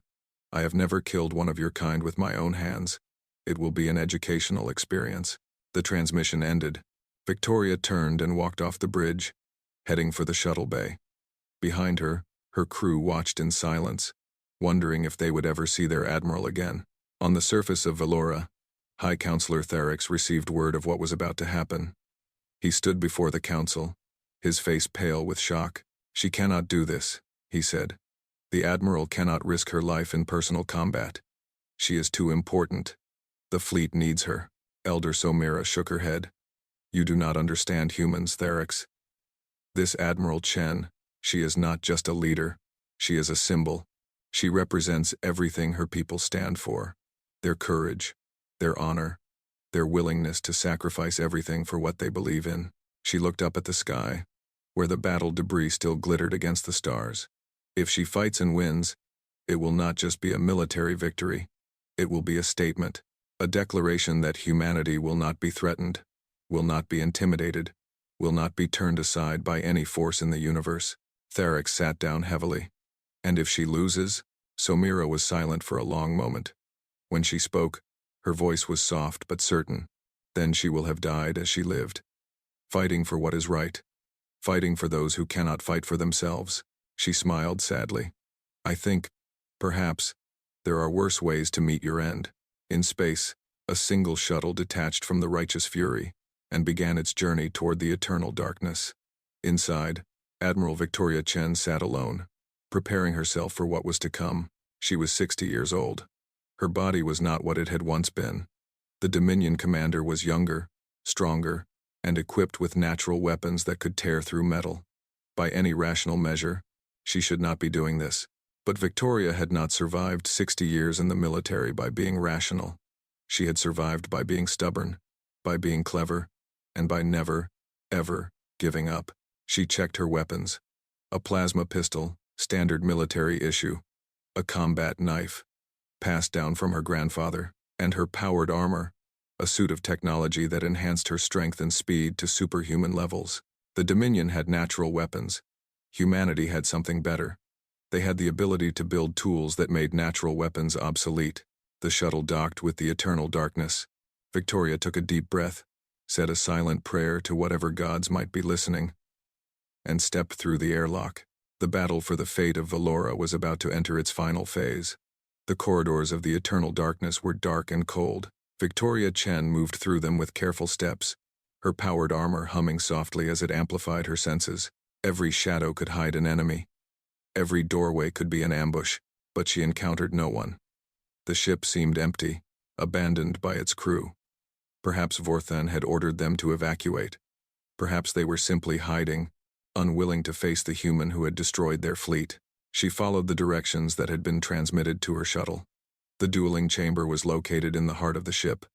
[SPEAKER 1] I have never killed one of your kind with my own hands. It will be an educational experience. The transmission ended. Victoria turned and walked off the bridge, heading for the shuttle bay. Behind her, her crew watched in silence, wondering if they would ever see their admiral again. On the surface of Valora, High Counselor Therix received word of what was about to happen. He stood before the council, his face pale with shock. She cannot do this, he said. The admiral cannot risk her life in personal combat. She is too important. The fleet needs her. Elder Somira shook her head. You do not understand humans, Therix. This Admiral Chen, she is not just a leader. She is a symbol. She represents everything her people stand for. Their courage, their honor, their willingness to sacrifice everything for what they believe in. She looked up at the sky, where the battle debris still glittered against the stars. If she fights and wins, it will not just be a military victory. It will be a statement, a declaration that humanity will not be threatened, will not be intimidated, will not be turned aside by any force in the universe. Therix sat down heavily. And if she loses? Somira was silent for a long moment. When she spoke, her voice was soft but certain. Then she will have died as she lived, fighting for what is right, fighting for those who cannot fight for themselves. She smiled sadly. I think, perhaps, there are worse ways to meet your end. In space, a single shuttle detached from the righteous fury and began its journey toward the eternal darkness. Inside, Admiral Victoria Chen sat alone, preparing herself for what was to come. She was 60 years old. Her body was not what it had once been. The Dominion commander was younger, stronger, and equipped with natural weapons that could tear through metal. By any rational measure, she should not be doing this. But Victoria had not survived 60 years in the military by being rational. She had survived by being stubborn, by being clever, and by never, ever, giving up. She checked her weapons. A plasma pistol, standard military issue. A combat knife, passed down from her grandfather. And her powered armor, a suit of technology that enhanced her strength and speed to superhuman levels. The Dominion had natural weapons. Humanity had something better. They had the ability to build tools that made natural weapons obsolete. The shuttle docked with the eternal darkness. Victoria took a deep breath, said a silent prayer to whatever gods might be listening, and stepped through the airlock. The battle for the fate of Valora was about to enter its final phase. The corridors of the eternal darkness were dark and cold. Victoria Chen moved through them with careful steps, her powered armor humming softly as it amplified her senses. Every shadow could hide an enemy. Every doorway could be an ambush, but she encountered no one. The ship seemed empty, abandoned by its crew. Perhaps Vorthan had ordered them to evacuate. Perhaps they were simply hiding, unwilling to face the human who had destroyed their fleet. She followed the directions that had been transmitted to her shuttle. The dueling chamber was located in the heart of the ship,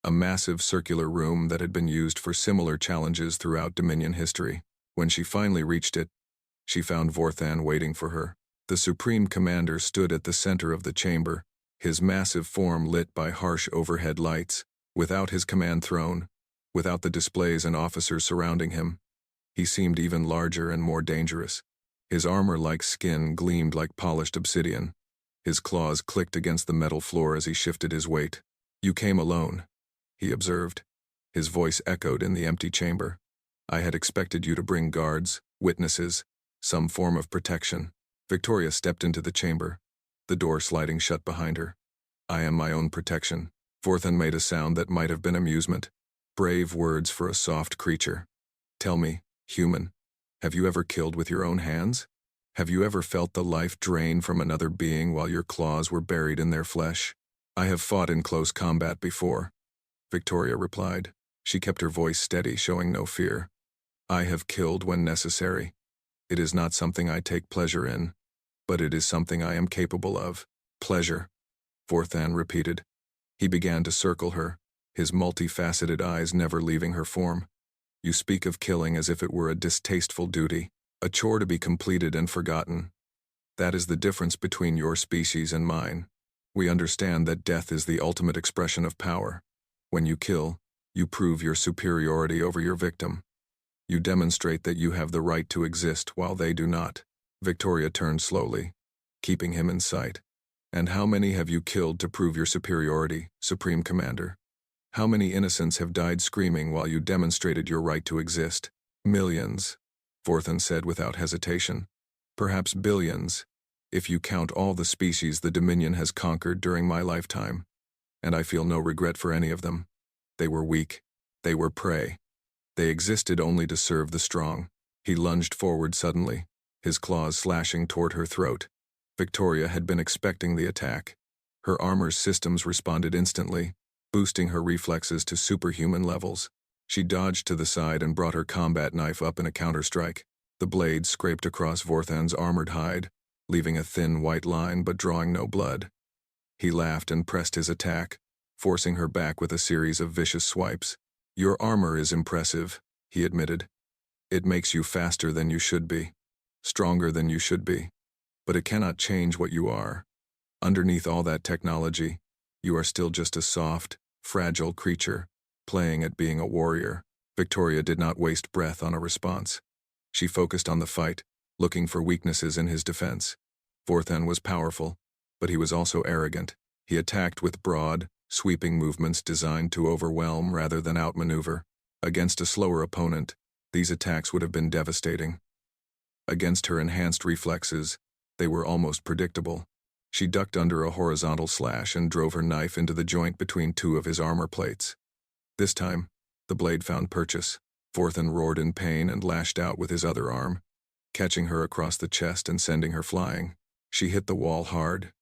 [SPEAKER 1] a massive circular room that had been used for similar challenges throughout Dominion history. When she finally reached it, she found Vorthan waiting for her. The Supreme Commander stood at the center of the chamber, his massive form lit by harsh overhead lights. Without his command throne, without the displays and officers surrounding him, he seemed even larger and more dangerous. His armor-like skin gleamed like polished obsidian. His claws clicked against the metal floor as he shifted his weight. "You came alone," he observed. His voice echoed in the empty chamber. "I had expected you to bring guards, witnesses, some form of protection." Victoria stepped into the chamber, the door sliding shut behind her. "I am my own protection." Vorthan made a sound that might have been amusement. Brave words for a soft creature. "Tell me, human, have you ever killed with your own hands? Have you ever felt the life drain from another being while your claws were buried in their flesh?" "I have fought in close combat before," Victoria replied. She kept her voice steady, showing no fear. "I have killed when necessary. It is not something I take pleasure in, but it is something I am capable of." "Pleasure," Vorthan repeated. He began to circle her, his multifaceted eyes never leaving her form. "You speak of killing as if it were a distasteful duty, a chore to be completed and forgotten. That is the difference between your species and mine. We understand that death is the ultimate expression of power. When you kill, you prove your superiority over your victim. You demonstrate that you have the right to exist while they do not." Victoria turned slowly, keeping him in sight. "And how many have you killed to prove your superiority, Supreme Commander? How many innocents have died screaming while you demonstrated your right to exist?" "Millions," Vorthan said without hesitation. "Perhaps billions, if you count all the species the Dominion has conquered during my lifetime. And I feel no regret for any of them. They were weak. They were prey. They existed only to serve the strong." He lunged forward suddenly, his claws slashing toward her throat. Victoria had been expecting the attack. Her armor's systems responded instantly, boosting her reflexes to superhuman levels. She dodged to the side and brought her combat knife up in a counterstrike. The blade scraped across Vorthan's armored hide, leaving a thin white line but drawing no blood. He laughed and pressed his attack, forcing her back with a series of vicious swipes. "Your armor is impressive," he admitted. "It makes you faster than you should be, stronger than you should be. But it cannot change what you are. Underneath all that technology, you are still just a soft, fragile creature, playing at being a warrior." Victoria did not waste breath on a response. She focused on the fight, looking for weaknesses in his defense. Vorthan was powerful, but he was also arrogant. He attacked with broad, sweeping movements designed to overwhelm rather than outmaneuver. Against a slower opponent, these attacks would have been devastating. Against her enhanced reflexes, they were almost predictable. She ducked under a horizontal slash and drove her knife into the joint between two of his armor plates. This time, the blade found purchase. Vorthan roared in pain and lashed out with his other arm, catching her across the chest and sending her flying. She hit the wall hard.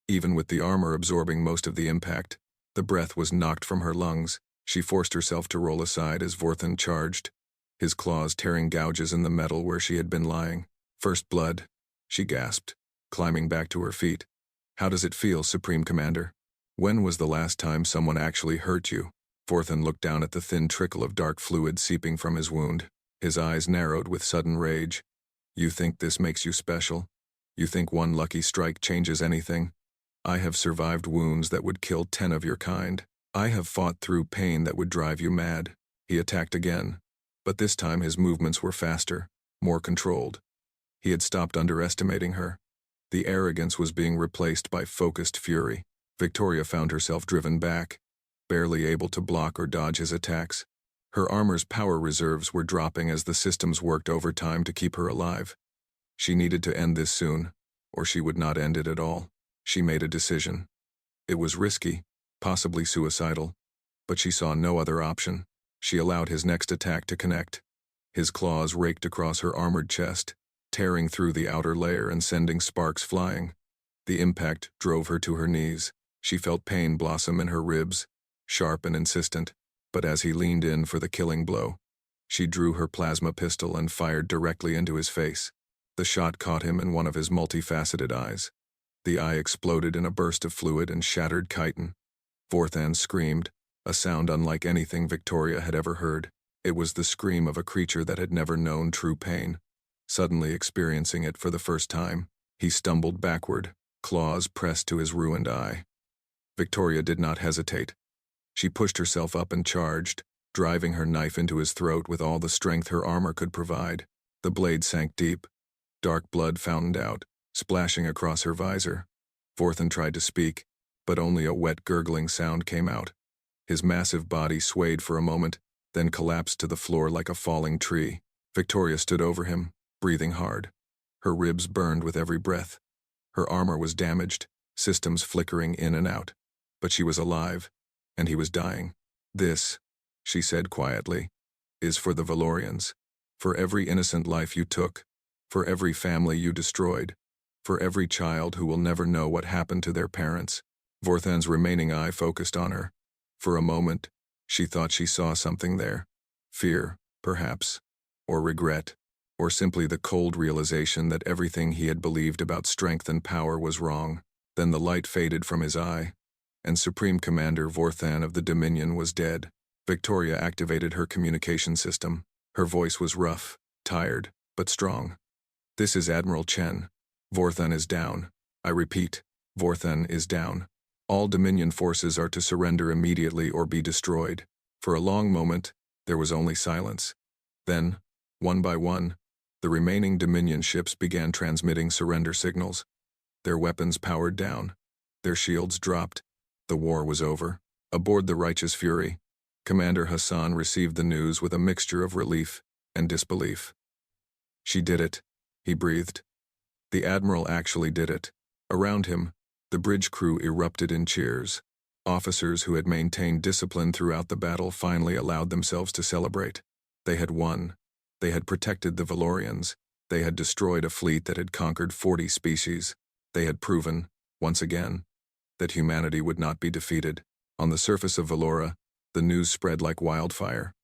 [SPEAKER 1] Even with the armor absorbing most of the impact, the breath was knocked from her lungs. She forced herself to roll aside as Vorthan charged, his claws tearing gouges in the metal where she had been lying. "First blood," she gasped, climbing back to her feet. "How does it feel, Supreme Commander?" When was the last time someone actually hurt you? Vorthan looked down at the thin trickle of dark fluid seeping from his wound. His eyes narrowed with sudden rage. You think this makes you special? You think one lucky strike changes anything? I have survived wounds that would kill 10 of your kind. I have fought through pain that would drive you mad. He attacked again, but this time his movements were faster, more controlled. He had stopped underestimating her. The arrogance was being replaced by focused fury. Victoria found herself driven back, barely able to block or dodge his attacks. Her armor's power reserves were dropping as the systems worked overtime to keep her alive. She needed to end this soon, or she would not end it at all. She made a decision. It was risky, possibly suicidal, but she saw no other option. She allowed his next attack to connect. His claws raked across her armored chest, tearing through the outer layer and sending sparks flying. The impact drove her to her knees. She felt pain blossom in her ribs, sharp and insistent, but as he leaned in for the killing blow, she drew her plasma pistol and fired directly into his face. The shot caught him in one of his multifaceted eyes. The eye exploded in a burst of fluid and shattered chitin. Vorthan screamed, a sound unlike anything Victoria had ever heard. It was the scream of a creature that had never known true pain. Suddenly experiencing it for the first time, he stumbled backward, claws pressed to his ruined eye. Victoria did not hesitate. She pushed herself up and charged, driving her knife into his throat with all the strength her armor could provide. The blade sank deep. Dark blood fountained out, splashing across her visor. Vorthan tried to speak, but only a wet gurgling sound came out. His massive body swayed for a moment, then collapsed to the floor like a falling tree. Victoria stood over him, breathing hard. Her ribs burned with every breath. Her armor was damaged, systems flickering in and out. But she was alive, and he was dying. This, she said quietly, is for the Valorians. For every innocent life you took, for every family you destroyed, for every child who will never know what happened to their parents. Vorthan's remaining eye focused on her. For a moment, she thought she saw something there. Fear, perhaps, or regret, or simply the cold realization that everything he had believed about strength and power was wrong. Then the light faded from his eye, and Supreme Commander Vorthan of the Dominion was dead. Victoria activated her communication system. Her voice was rough, tired, but strong. This is Admiral Chen. Vorthan is down. I repeat, Vorthan is down. All Dominion forces are to surrender immediately or be destroyed. For a long moment, there was only silence. Then, one by one, the remaining Dominion ships began transmitting surrender signals. Their weapons powered down. Their shields dropped. The war was over. Aboard the Righteous Fury, Commander Hassan received the news with a mixture of relief and disbelief. She did it, he breathed. The Admiral actually did it. Around him, the bridge crew erupted in cheers. Officers who had maintained discipline throughout the battle finally allowed themselves to celebrate. They had won. They had protected the Valorians. They had destroyed a fleet that had conquered 40 species. They had proven, once again, that humanity would not be defeated. On the surface of Valora, the news spread like wildfire.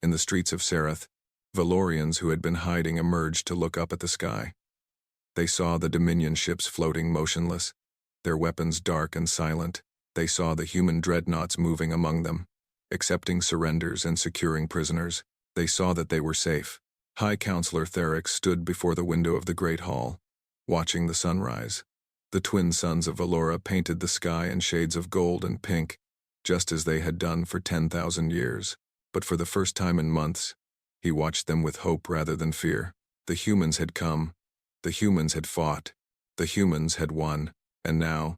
[SPEAKER 1] In the streets of Sereth, Valorians who had been hiding emerged to look up at the sky. They saw the Dominion ships floating motionless, their weapons dark and silent. They saw the human dreadnoughts moving among them, accepting surrenders and securing prisoners. They saw that they were safe. High Counselor Therix stood before the window of the Great Hall, watching the sunrise. The twin suns of Valora painted the sky in shades of gold and pink, just as they had done for 10,000 years. But for the first time in months, he watched them with hope rather than fear. The humans had come. The humans had fought. The humans had won. And now,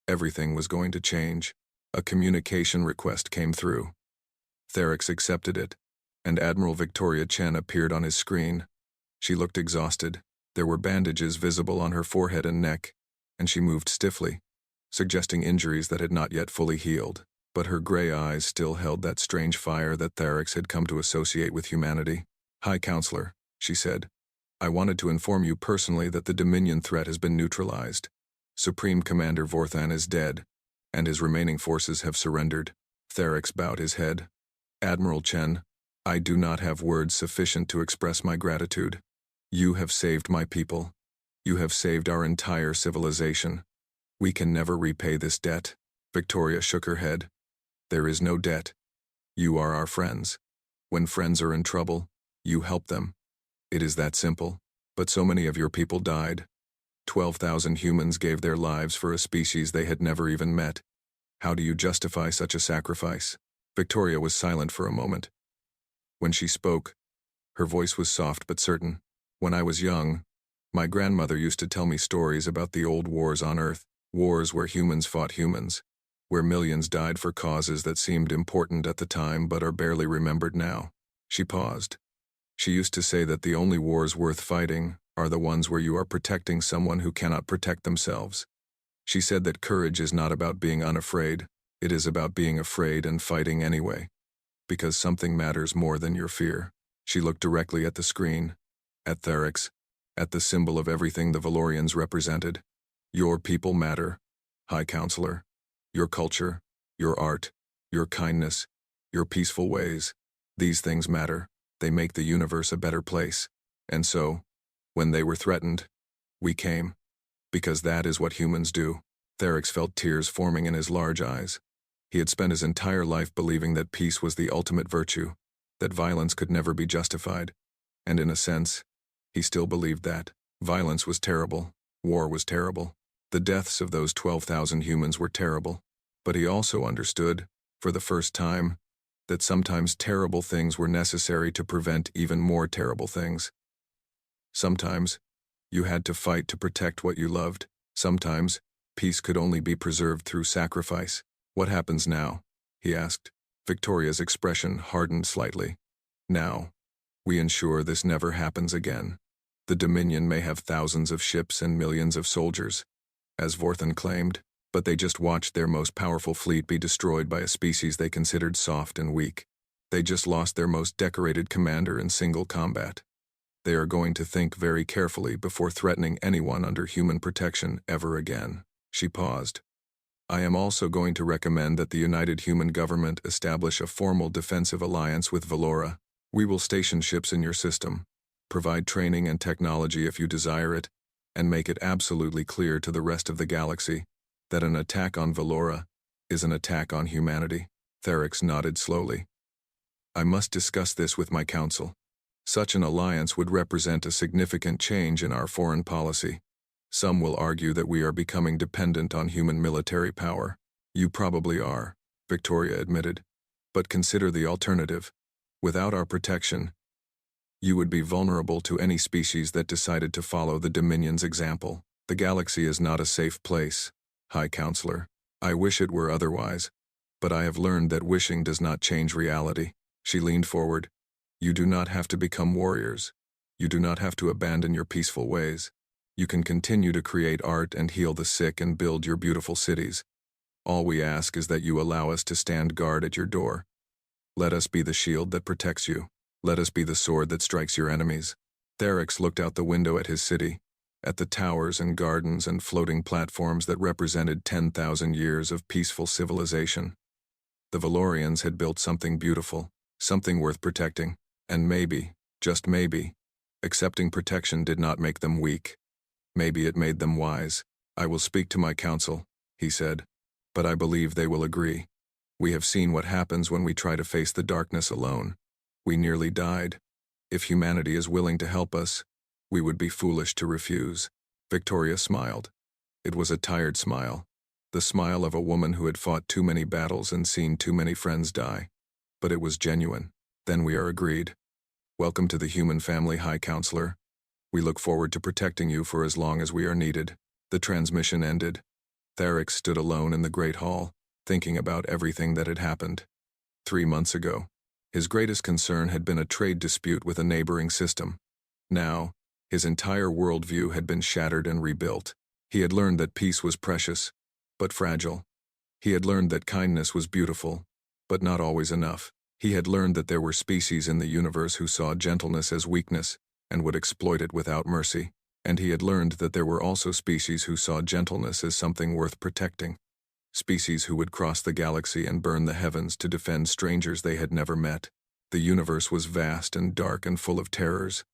[SPEAKER 1] everything was going to change. A communication request came through. Therix accepted it, and Admiral Victoria Chen appeared on his screen. She looked exhausted. There were bandages visible on her forehead and neck, and she moved stiffly, suggesting injuries that had not yet fully healed. But her gray eyes still held that strange fire that Therix had come to associate with humanity. High Counselor, she said, I wanted to inform you personally that the Dominion threat has been neutralized. Supreme Commander Vorthan is dead, and his remaining forces have surrendered. Therix bowed his head. Admiral Chen, I do not have words sufficient to express my gratitude. You have saved my people. You have saved our entire civilization. We can never repay this debt. Victoria shook her head. There is no debt. You are our friends. When friends are in trouble, you help them. It is that simple. But so many of your people died. 12,000 humans gave their lives for a species they had never even met. How do you justify such a sacrifice? Victoria was silent for a moment. When she spoke, her voice was soft but certain. When I was young, my grandmother used to tell me stories about the old wars on Earth, wars where humans fought humans, where millions died for causes that seemed important at the time but are barely remembered now. She paused. She used to say that the only wars worth fighting are the ones where you are protecting someone who cannot protect themselves. She said that courage is not about being unafraid, it is about being afraid and fighting anyway. Because something matters more than your fear. She looked directly at the screen, at Therix, at the symbol of everything the Valorians represented. Your people matter, High Counselor. Your culture, your art, your kindness, your peaceful ways. These things matter. They make the universe a better place. And so, when they were threatened, we came. Because that is what humans do. Therix felt tears forming in his large eyes. He had spent his entire life believing that peace was the ultimate virtue, that violence could never be justified. And in a sense, he still believed that. Violence was terrible. War was terrible. The deaths of those 12,000 humans were terrible. But he also understood, for the first time, that sometimes terrible things were necessary to prevent even more terrible things. Sometimes, you had to fight to protect what you loved. Sometimes, peace could only be preserved through sacrifice. What happens now? He asked. Victoria's expression hardened slightly. Now, we ensure this never happens again. The Dominion may have thousands of ships and millions of soldiers, as Vorthan claimed, but they just watched their most powerful fleet be destroyed by a species they considered soft and weak. They just lost their most decorated commander in single combat. They are going to think very carefully before threatening anyone under human protection ever again. She paused. I am also going to recommend that the United Human Government establish a formal defensive alliance with Valora. We will station ships in your system, provide training and technology if you desire it, and make it absolutely clear to the rest of the galaxy that an attack on Valora is an attack on humanity. Therix nodded slowly. I must discuss this with my council. Such an alliance would represent a significant change in our foreign policy. Some will argue that we are becoming dependent on human military power. You probably are, Victoria admitted. But consider the alternative. Without our protection, you would be vulnerable to any species that decided to follow the Dominion's example. The galaxy is not a safe place, High Counselor. I wish it were otherwise, but I have learned that wishing does not change reality. She leaned forward. You do not have to become warriors. You do not have to abandon your peaceful ways. You can continue to create art and heal the sick and build your beautiful cities. All we ask is that you allow us to stand guard at your door. Let us be the shield that protects you. Let us be the sword that strikes your enemies. Therix looked out the window at his city, at the towers and gardens and floating platforms that represented 10,000 years of peaceful civilization. The Valorians had built something beautiful, something worth protecting, and maybe, just maybe, accepting protection did not make them weak. Maybe it made them wise. I will speak to my council, he said, but I believe they will agree. We have seen what happens when we try to face the darkness alone. We nearly died. If humanity is willing to help us, we would be foolish to refuse. Victoria smiled. It was a tired smile, the smile of a woman who had fought too many battles and seen too many friends die. But it was genuine. Then we are agreed. Welcome to the human family, High Counselor. We look forward to protecting you for as long as we are needed. The transmission ended. Therix stood alone in the Great Hall, thinking about everything that had happened. 3 months ago, his greatest concern had been a trade dispute with a neighboring system. Now, his entire worldview had been shattered and rebuilt. He had learned that peace was precious, but fragile. He had learned that kindness was beautiful, but not always enough. He had learned that there were species in the universe who saw gentleness as weakness and would exploit it without mercy. And he had learned that there were also species who saw gentleness as something worth protecting. Species who would cross the galaxy and burn the heavens to defend strangers they had never met. The universe was vast and dark and full of terrors.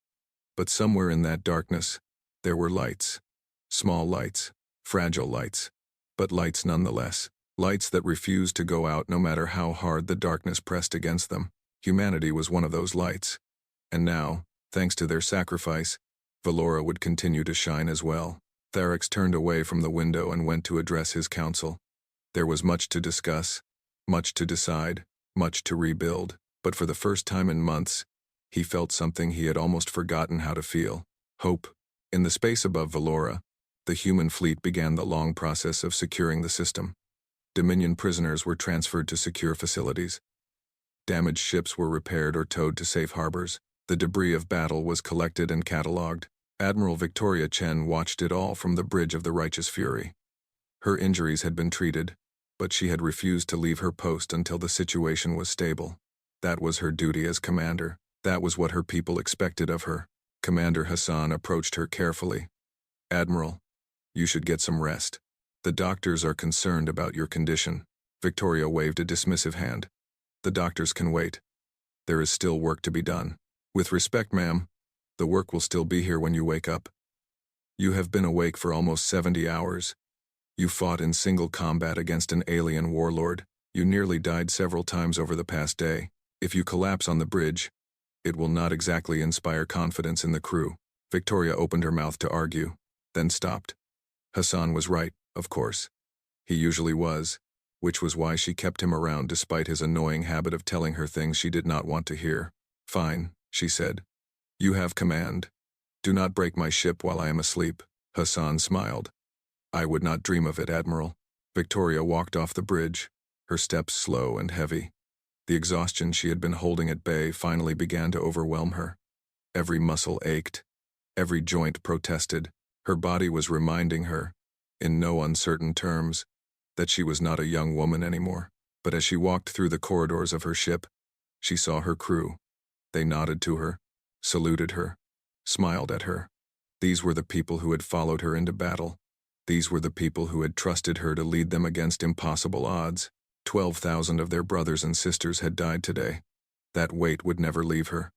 [SPEAKER 1] But somewhere in that darkness, there were lights. Small lights, fragile lights, but lights nonetheless. Lights that refused to go out no matter how hard the darkness pressed against them. Humanity was one of those lights. And now, thanks to their sacrifice, Valora would continue to shine as well. Theryx turned away from the window and went to address his council. There was much to discuss, much to decide, much to rebuild, but for the first time in months, he felt something he had almost forgotten how to feel: hope. In the space above Valora, the human fleet began the long process of securing the system. Dominion prisoners were transferred to secure facilities. Damaged ships were repaired or towed to safe harbors. The debris of battle was collected and catalogued. Admiral Victoria Chen watched it all from the bridge of the Righteous Fury. Her injuries had been treated, but she had refused to leave her post until the situation was stable. That was her duty as commander. That was what her people expected of her. Commander Hassan approached her carefully. "Admiral, you should get some rest. The doctors are concerned about your condition." Victoria waved a dismissive hand. "The doctors can wait. There is still work to be done." "With respect, ma'am, the work will still be here when you wake up. You have been awake for almost 70 hours. You fought in single combat against an alien warlord. You nearly died several times over the past day. If you collapse on the bridge, it will not exactly inspire confidence in the crew." Victoria opened her mouth to argue, then stopped. Hassan was right, of course. He usually was, which was why she kept him around despite his annoying habit of telling her things she did not want to hear. "Fine," she said. "You have command. Do not break my ship while I am asleep." Hassan smiled. "I would not dream of it, Admiral." Victoria walked off the bridge, her steps slow and heavy. The exhaustion she had been holding at bay finally began to overwhelm her. Every muscle ached. Every joint protested. Her body was reminding her, in no uncertain terms, that she was not a young woman anymore. But as she walked through the corridors of her ship, she saw her crew. They nodded to her, saluted her, smiled at her. These were the people who had followed her into battle. These were the people who had trusted her to lead them against impossible odds. 12,000 of their brothers and sisters had died today. That weight would never leave her.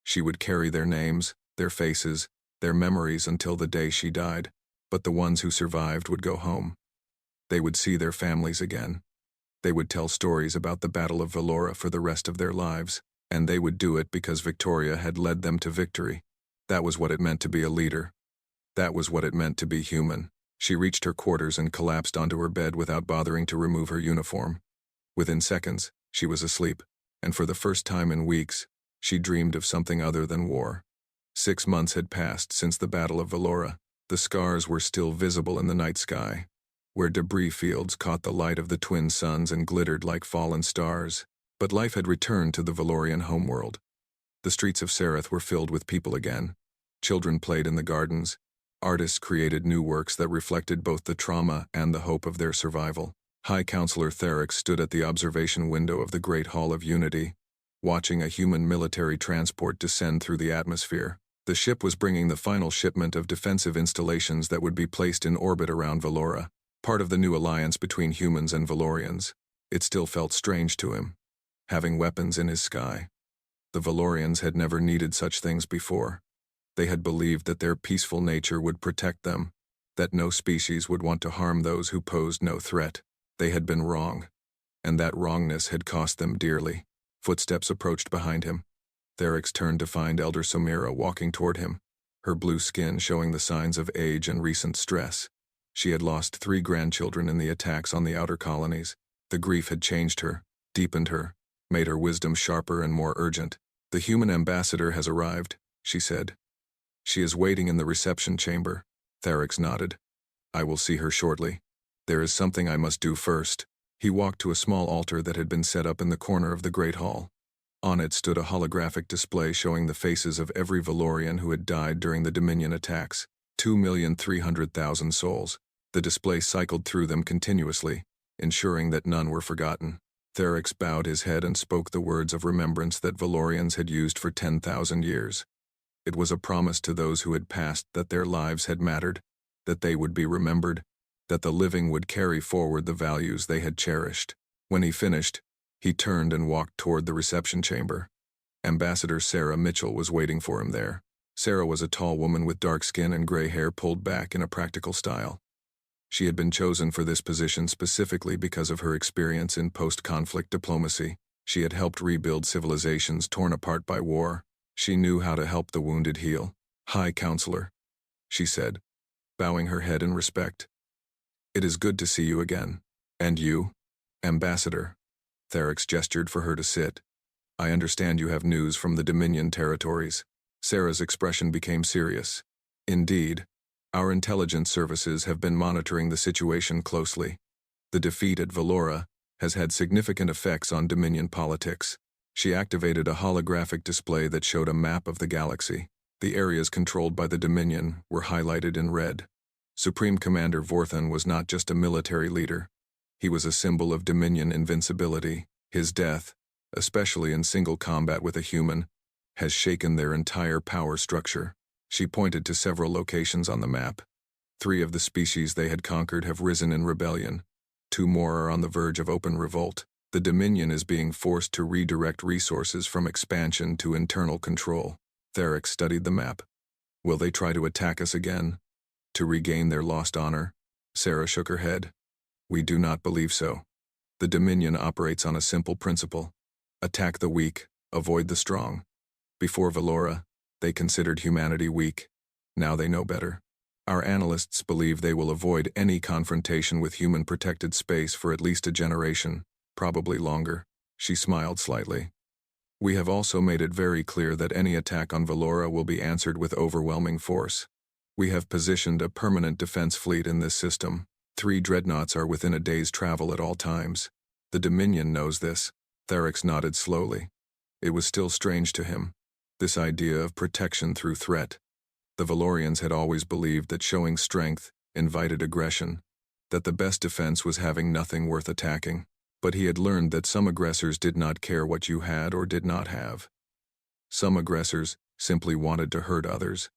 [SPEAKER 1] She would carry their names, their faces, their memories until the day she died. But the ones who survived would go home. They would see their families again. They would tell stories about the Battle of Valora for the rest of their lives, and they would do it because Victoria had led them to victory. That was what it meant to be a leader. That was what it meant to be human. She reached her quarters and collapsed onto her bed without bothering to remove her uniform. Within seconds, she was asleep, and for the first time in weeks, she dreamed of something other than war. 6 months had passed since the Battle of Valora. The scars were still visible in the night sky, where debris fields caught the light of the twin suns and glittered like fallen stars. But life had returned to the Valorian homeworld. The streets of Sereth were filled with people again. Children played in the gardens. Artists created new works that reflected both the trauma and the hope of their survival. High Counselor Theryx stood at the observation window of the Great Hall of Unity, watching a human military transport descend through the atmosphere. The ship was bringing the final shipment of defensive installations that would be placed in orbit around Valora, part of the new alliance between humans and Valorians. It still felt strange to him, having weapons in his sky. The Valorians had never needed such things before. They had believed that their peaceful nature would protect them, that no species would want to harm those who posed no threat. They had been wrong, and that wrongness had cost them dearly. Footsteps approached behind him. Theryx turned to find Elder Somira walking toward him, her blue skin showing the signs of age and recent stress. She had lost 3 grandchildren in the attacks on the outer colonies. The grief had changed her, deepened her, made her wisdom sharper and more urgent. "The human ambassador has arrived," she said. "She is waiting in the reception chamber." Theryx nodded. "I will see her shortly. There is something I must do first." He walked to a small altar that had been set up in the corner of the Great Hall. On it stood a holographic display showing the faces of every Valorian who had died during the Dominion attacks. 2,300,000 souls. The display cycled through them continuously, ensuring that none were forgotten. Theryx bowed his head and spoke the words of remembrance that Valorians had used for 10,000 years. It was a promise to those who had passed that their lives had mattered, that they would be remembered, that the living would carry forward the values they had cherished. When he finished, he turned and walked toward the reception chamber. Ambassador Sarah Mitchell was waiting for him there. Sarah was a tall woman with dark skin and gray hair pulled back in a practical style. She had been chosen for this position specifically because of her experience in post-conflict diplomacy. She had helped rebuild civilizations torn apart by war. She knew how to help the wounded heal. "High Counselor," she said, bowing her head in respect. "It is good to see you again. And you, Ambassador." Theryx gestured for her to sit. "I understand you have news from the Dominion territories." Sarah's expression became serious. "Indeed. Our intelligence services have been monitoring the situation closely. The defeat at Valora has had significant effects on Dominion politics." She activated a holographic display that showed a map of the galaxy. The areas controlled by the Dominion were highlighted in red. Supreme Commander Vorthan was not just a military leader. He was a symbol of Dominion invincibility. His death, especially in single combat with a human, has shaken their entire power structure. She pointed to several locations on the map. 3 of the species they had conquered have risen in rebellion. 2 more are on the verge of open revolt. The Dominion is being forced to redirect resources from expansion to internal control. Theryx studied the map. "Will they try to attack us again? To regain their lost honor?" Sarah shook her head. "We do not believe so. The Dominion operates on a simple principle. Attack the weak, avoid the strong. Before Valora, they considered humanity weak. Now they know better. Our analysts believe they will avoid any confrontation with human-protected space for at least a generation, probably longer." She smiled slightly. "We have also made it very clear that any attack on Valora will be answered with overwhelming force. We have positioned a permanent defense fleet in this system. 3 dreadnoughts are within a day's travel at all times. The Dominion knows this." Theryx nodded slowly. It was still strange to him, this idea of protection through threat. The Valorians had always believed that showing strength invited aggression, that the best defense was having nothing worth attacking. But he had learned that some aggressors did not care what you had or did not have. Some aggressors simply wanted to hurt others.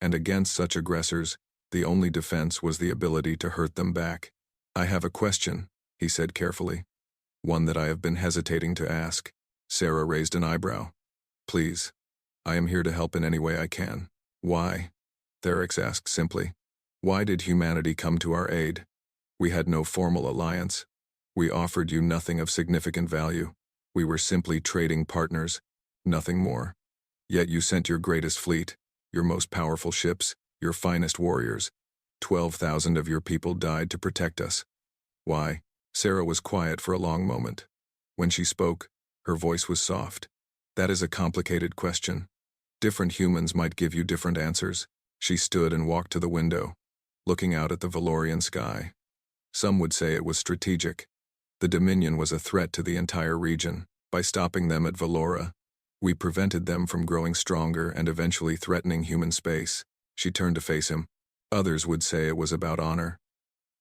[SPEAKER 1] And against such aggressors, the only defense was the ability to hurt them back. "I have a question," he said carefully. "One that I have been hesitating to ask." Sarah raised an eyebrow. "Please. I am here to help in any way I can." "Why?" Theryx asked simply. "Why did humanity come to our aid? We had no formal alliance. We offered you nothing of significant value. We were simply trading partners, nothing more. Yet you sent your greatest fleet, your most powerful ships, your finest warriors. 12,000 of your people died to protect us. Why?" Sarah was quiet for a long moment. When she spoke, her voice was soft. "That is a complicated question. Different humans might give you different answers." She stood and walked to the window, looking out at the Valorian sky. "Some would say it was strategic. The Dominion was a threat to the entire region. By stopping them at Valora, we prevented them from growing stronger and eventually threatening human space." She turned to face him. "Others would say it was about honor.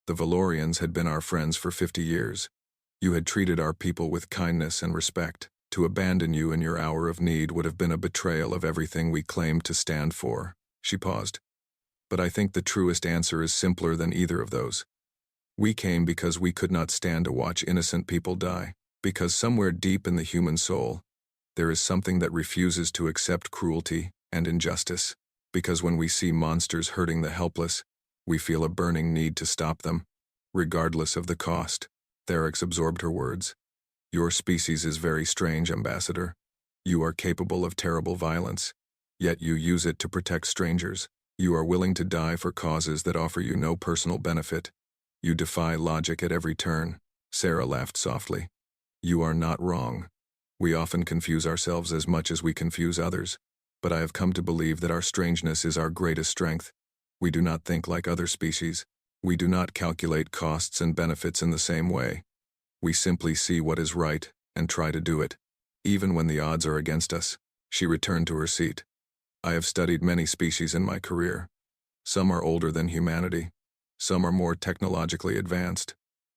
[SPEAKER 1] The Valorians had been our friends for 50 years. You had treated our people with kindness and respect. To abandon you in your hour of need would have been a betrayal of everything we claimed to stand for." She paused. "But I think the truest answer is simpler than either of those. We came because we could not stand to watch innocent people die. Because somewhere deep in the human soul, there is something that refuses to accept cruelty and injustice. Because when we see monsters hurting the helpless, we feel a burning need to stop them, regardless of the cost." Theryx absorbed her words. "Your species is very strange, Ambassador. You are capable of terrible violence, yet you use it to protect strangers. You are willing to die for causes that offer you no personal benefit. You defy logic at every turn." Sarah laughed softly. "You are not wrong. We often confuse ourselves as much as we confuse others, but I have come to believe that our strangeness is our greatest strength. We do not think like other species. We do not calculate costs and benefits in the same way. We simply see what is right and try to do it, even when the odds are against us." She returned to her seat. "I have studied many species in my career. Some are older than humanity. Some are more technologically advanced.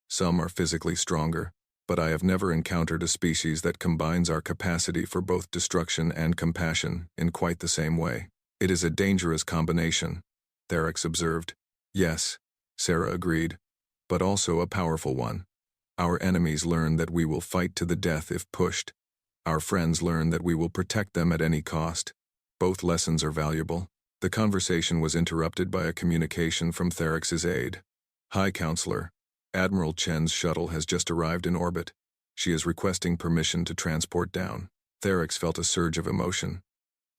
[SPEAKER 1] Some are physically stronger. But I have never encountered a species that combines our capacity for both destruction and compassion in quite the same way. It is a dangerous combination," Theryx observed. "Yes," Sarah agreed, "but also a powerful one. Our enemies learn that we will fight to the death if pushed. Our friends learn that we will protect them at any cost. Both lessons are valuable." The conversation was interrupted by a communication from Theryx's aide. High Counselor, Admiral Chen's shuttle has just arrived in orbit. She is requesting permission to transport down. Therex felt a surge of emotion.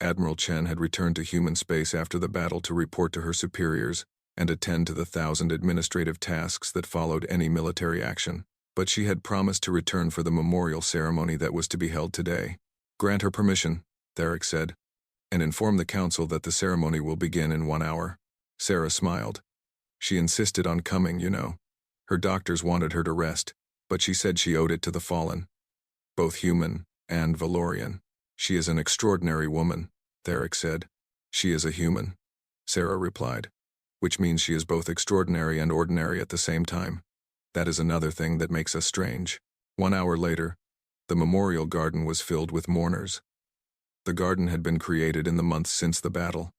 [SPEAKER 1] Admiral Chen had returned to human space after the battle to report to her superiors and attend to the 1,000 administrative tasks that followed any military action. But she had promised to return for the memorial ceremony that was to be held today. Grant her permission, Therex said, and inform the council that the ceremony will begin in 1 hour. Sarah smiled. She insisted on coming, you know. Her doctors wanted her to rest, but she said she owed it to the fallen. Both human and Valorian. She is an extraordinary woman, Therex said. She is a human, Sarah replied. Which means she is both extraordinary and ordinary at the same time. That is another thing that makes us strange. 1 hour later, the memorial garden was filled with mourners. The garden had been created in the months since the battle.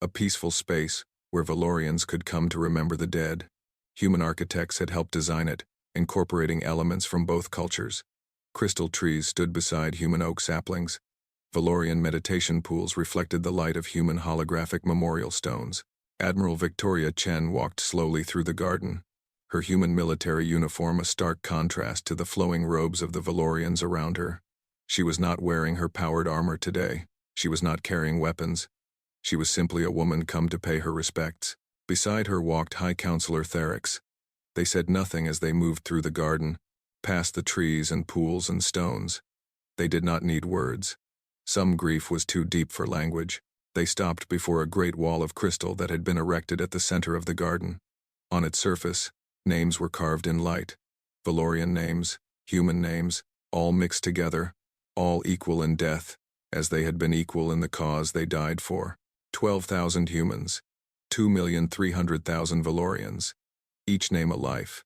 [SPEAKER 1] A peaceful space where Valorians could come to remember the dead. Human architects had helped design it, incorporating elements from both cultures. Crystal trees stood beside human oak saplings. Valorian meditation pools reflected the light of human holographic memorial stones. Admiral Victoria Chen walked slowly through the garden, her human military uniform a stark contrast to the flowing robes of the Valorians around her. She was not wearing her powered armor today. She was not carrying weapons. She was simply a woman come to pay her respects. Beside her walked High Counselor Therex. They said nothing as they moved through the garden, past the trees and pools and stones. They did not need words. Some grief was too deep for language. They stopped before a great wall of crystal that had been erected at the center of the garden. On its surface, names were carved in light. Valorian names, human names, all mixed together, all equal in death, as they had been equal in the cause they died for. 12,000 humans, 2,300,000 Valorians. Each name a life.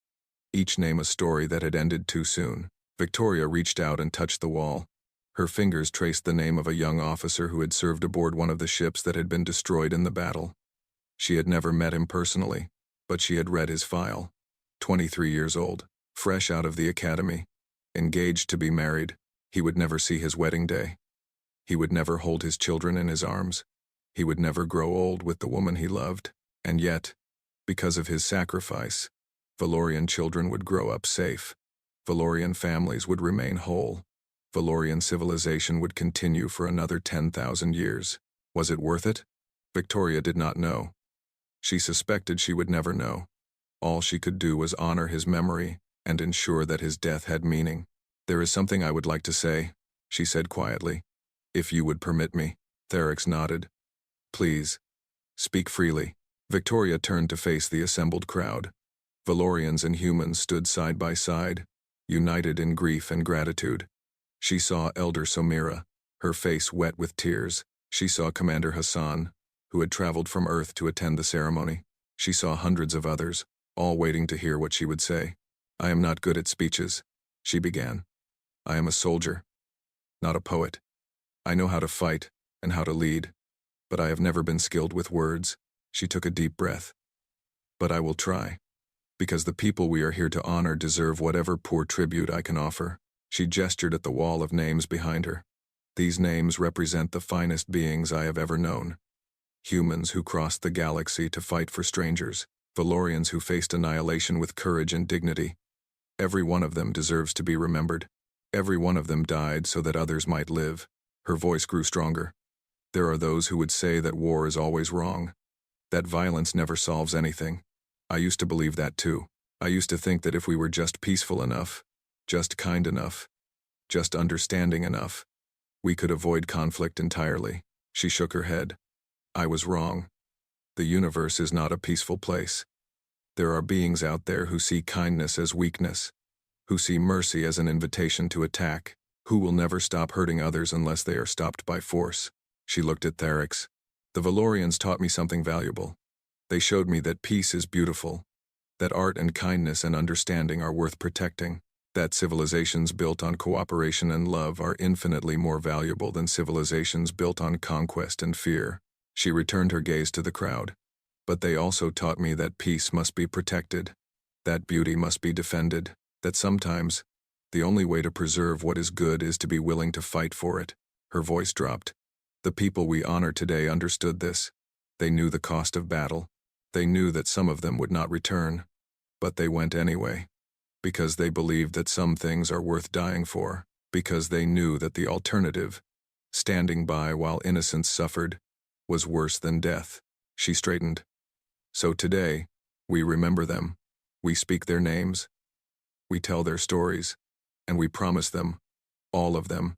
[SPEAKER 1] Each name a story that had ended too soon. Victoria reached out and touched the wall. Her fingers traced the name of a young officer who had served aboard one of the ships that had been destroyed in the battle. She had never met him personally, but she had read his file. 23 years old, fresh out of the academy, engaged to be married. He would never see his wedding day. He would never hold his children in his arms. He would never grow old with the woman he loved. And yet, because of his sacrifice, Valorian children would grow up safe. Valorian families would remain whole. Valorian civilization would continue for another 10,000 years. Was it worth it? Victoria did not know. She suspected she would never know. All she could do was honor his memory and ensure that his death had meaning. There is something I would like to say, she said quietly. If you would permit me. Therex nodded. Please. Speak freely. Victoria turned to face the assembled crowd. Valorians and humans stood side by side, united in grief and gratitude. She saw Elder Somira, her face wet with tears. She saw Commander Hassan, who had traveled from Earth to attend the ceremony. She saw hundreds of others, all waiting to hear what she would say. I am not good at speeches, she began. I am a soldier, not a poet. I know how to fight and how to lead, but I have never been skilled with words. She took a deep breath. But I will try, because the people we are here to honor deserve whatever poor tribute I can offer. She gestured at the wall of names behind her. These names represent the finest beings I have ever known. Humans who crossed the galaxy to fight for strangers. Valorians who faced annihilation with courage and dignity. Every one of them deserves to be remembered. Every one of them died so that others might live. Her voice grew stronger. There are those who would say that war is always wrong, that violence never solves anything. I used to believe that too. I used to think that if we were just peaceful enough, just kind enough, just understanding enough, we could avoid conflict entirely. She shook her head. I was wrong. The universe is not a peaceful place. There are beings out there who see kindness as weakness, who see mercy as an invitation to attack, who will never stop hurting others unless they are stopped by force. She looked at Therex. The Valorians taught me something valuable. They showed me that peace is beautiful, that art and kindness and understanding are worth protecting, that civilizations built on cooperation and love are infinitely more valuable than civilizations built on conquest and fear. She returned her gaze to the crowd. But they also taught me that peace must be protected, that beauty must be defended, that sometimes the only way to preserve what is good is to be willing to fight for it. Her voice dropped. The people we honor today understood this. They knew the cost of battle. They knew that some of them would not return. But they went anyway, because they believed that some things are worth dying for, because they knew that the alternative, standing by while innocence suffered, was worse than death. She straightened. So today, we remember them, we speak their names, we tell their stories, and we promise them, all of them,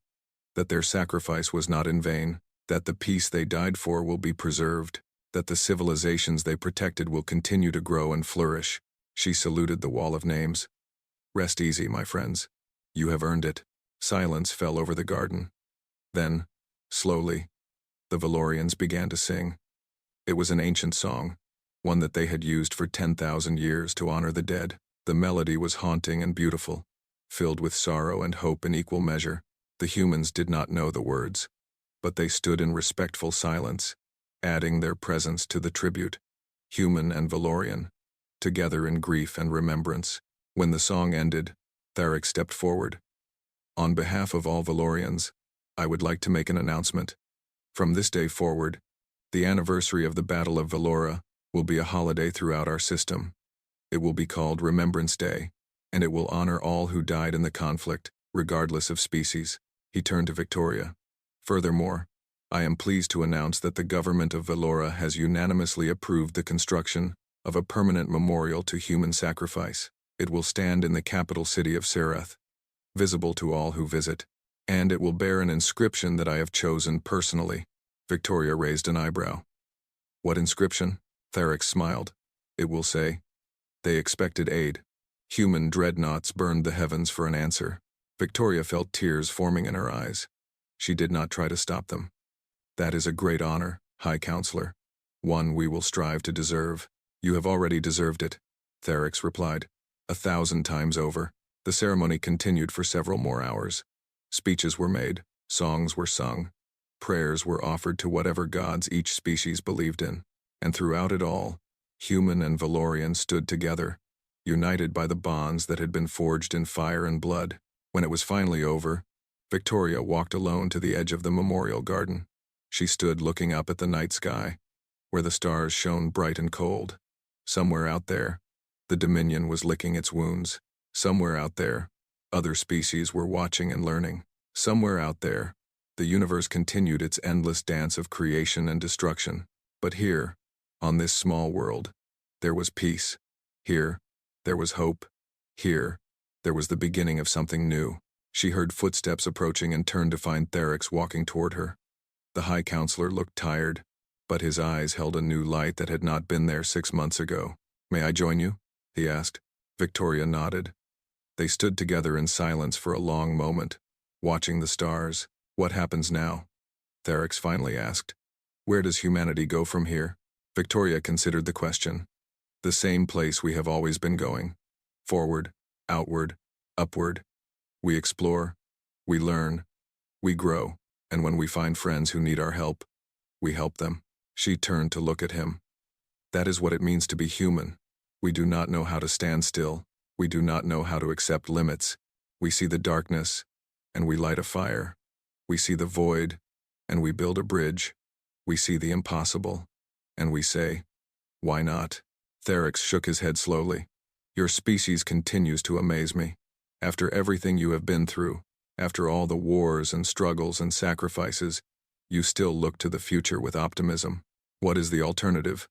[SPEAKER 1] that their sacrifice was not in vain, that the peace they died for will be preserved, that the civilizations they protected will continue to grow and flourish. She saluted the wall of names. Rest easy, my friends. You have earned it. Silence fell over the garden. Then, slowly, the Valorians began to sing. It was an ancient song, one that they had used for 10,000 years to honor the dead. The melody was haunting and beautiful, filled with sorrow and hope in equal measure. The humans did not know the words, but they stood in respectful silence, adding their presence to the tribute, human and Valorian, together in grief and remembrance. When the song ended, Tharic stepped forward. On behalf of all Valorians, I would like to make an announcement. From this day forward, the anniversary of the Battle of Valora will be a holiday throughout our system. It will be called Remembrance Day, and it will honor all who died in the conflict, regardless of species. He turned to Victoria. Furthermore, I am pleased to announce that the government of Valora has unanimously approved the construction of a permanent memorial to human sacrifice. It will stand in the capital city of Sereth, visible to all who visit, and it will bear an inscription that I have chosen personally. Victoria raised an eyebrow. What inscription? Tharic smiled. It will say, "They expected aid. Human dreadnoughts burned the heavens for an answer." Victoria felt tears forming in her eyes. She did not try to stop them. That is a great honor, High Counselor. One we will strive to deserve. You have already deserved it, Tharic replied. 1,000 times over. The ceremony continued for several more hours. Speeches were made, songs were sung, prayers were offered to whatever gods each species believed in, and throughout it all, human and Valorian stood together, united by the bonds that had been forged in fire and blood. When it was finally over, Victoria walked alone to the edge of the memorial garden. She stood looking up at the night sky, where the stars shone bright and cold. Somewhere out there, the Dominion was licking its wounds. Somewhere out there, other species were watching and learning. Somewhere out there, the universe continued its endless dance of creation and destruction. But here, on this small world, there was peace. Here, there was hope. Here, there was the beginning of something new. She heard footsteps approaching and turned to find Tharic walking toward her. The High Counselor looked tired, but his eyes held a new light that had not been there 6 months ago. "May I join you?" he asked. Victoria nodded. They stood together in silence for a long moment, watching the stars. "What happens now?" Tharic finally asked. "Where does humanity go from here?" Victoria considered the question. "The same place we have always been going. Forward, outward, upward. We explore, we learn, we grow, and when we find friends who need our help, we help them." She turned to look at him. "That is what it means to be human. We do not know how to stand still. We do not know how to accept limits. We see the darkness, and we light a fire. We see the void, and we build a bridge. We see the impossible, and we say, why not?" Tharic shook his head slowly. "Your species continues to amaze me. After everything you have been through, after all the wars and struggles and sacrifices, you still look to the future with optimism. What is the alternative?"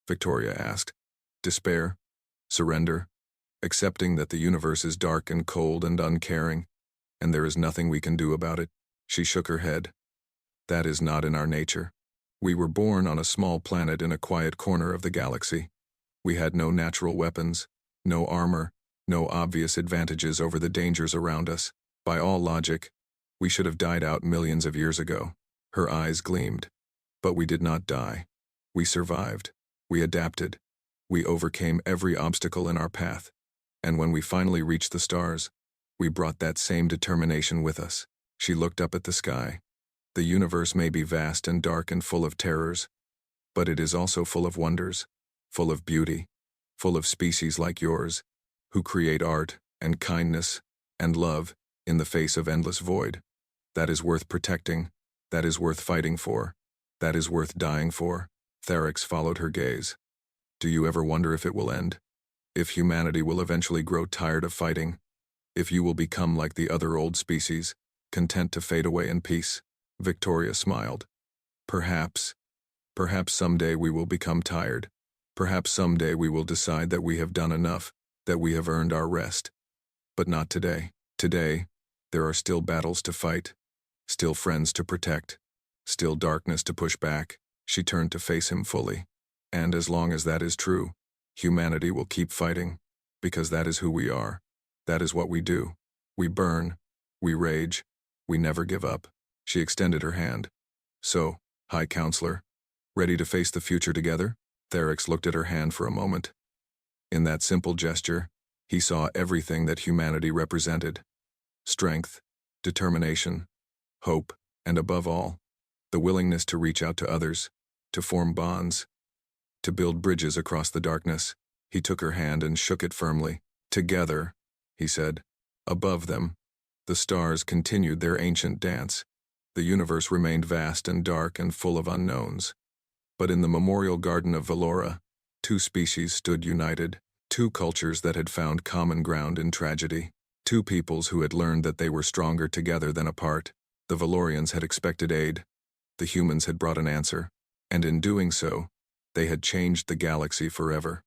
[SPEAKER 1] Victoria asked. "Despair? Surrender? Accepting that the universe is dark and cold and uncaring, and there is nothing we can do about it?" She shook her head. "That is not in our nature. We were born on a small planet in a quiet corner of the galaxy. We had no natural weapons, no armor, no obvious advantages over the dangers around us. By all logic, we should have died out millions of years ago." Her eyes gleamed. "But we did not die. We survived. We adapted. We overcame every obstacle in our path. And when we finally reached the stars, we brought that same determination with us." She looked up at the sky. "The universe may be vast and dark and full of terrors, but it is also full of wonders, full of beauty, full of species like yours, who create art and kindness and love in the face of endless void. That is worth protecting. That is worth fighting for. That is worth dying for." Tharic followed her gaze. "Do you ever wonder if it will end? if humanity will eventually grow tired of fighting, if you will become like the other old species, content to fade away in peace. Victoria smiled. Perhaps someday we will become tired. Perhaps someday we will decide that we have done enough, that we have earned our rest. But not today. Today, there are still battles to fight, still friends to protect, still darkness to push back. She turned to face him fully. And as long as that is true, humanity will keep fighting, because that is who we are. That is what we do. We burn, we rage, we never give up. She extended her hand. So, High Counselor, ready to face the future together? Therix looked at her hand for a moment. In that simple gesture, he saw everything that humanity represented. Strength, determination, hope, and above all, the willingness to reach out to others, to form bonds, to build bridges across the darkness. He took her hand and shook it firmly. Together, he said. Above them, the stars continued their ancient dance. The universe remained vast and dark and full of unknowns. But in the memorial garden of Valora, two species stood united, two cultures that had found common ground in tragedy, two peoples who had learned that they were stronger together than apart. The Valorians had expected aid, the humans had brought an answer, and in doing so, they had changed the galaxy forever.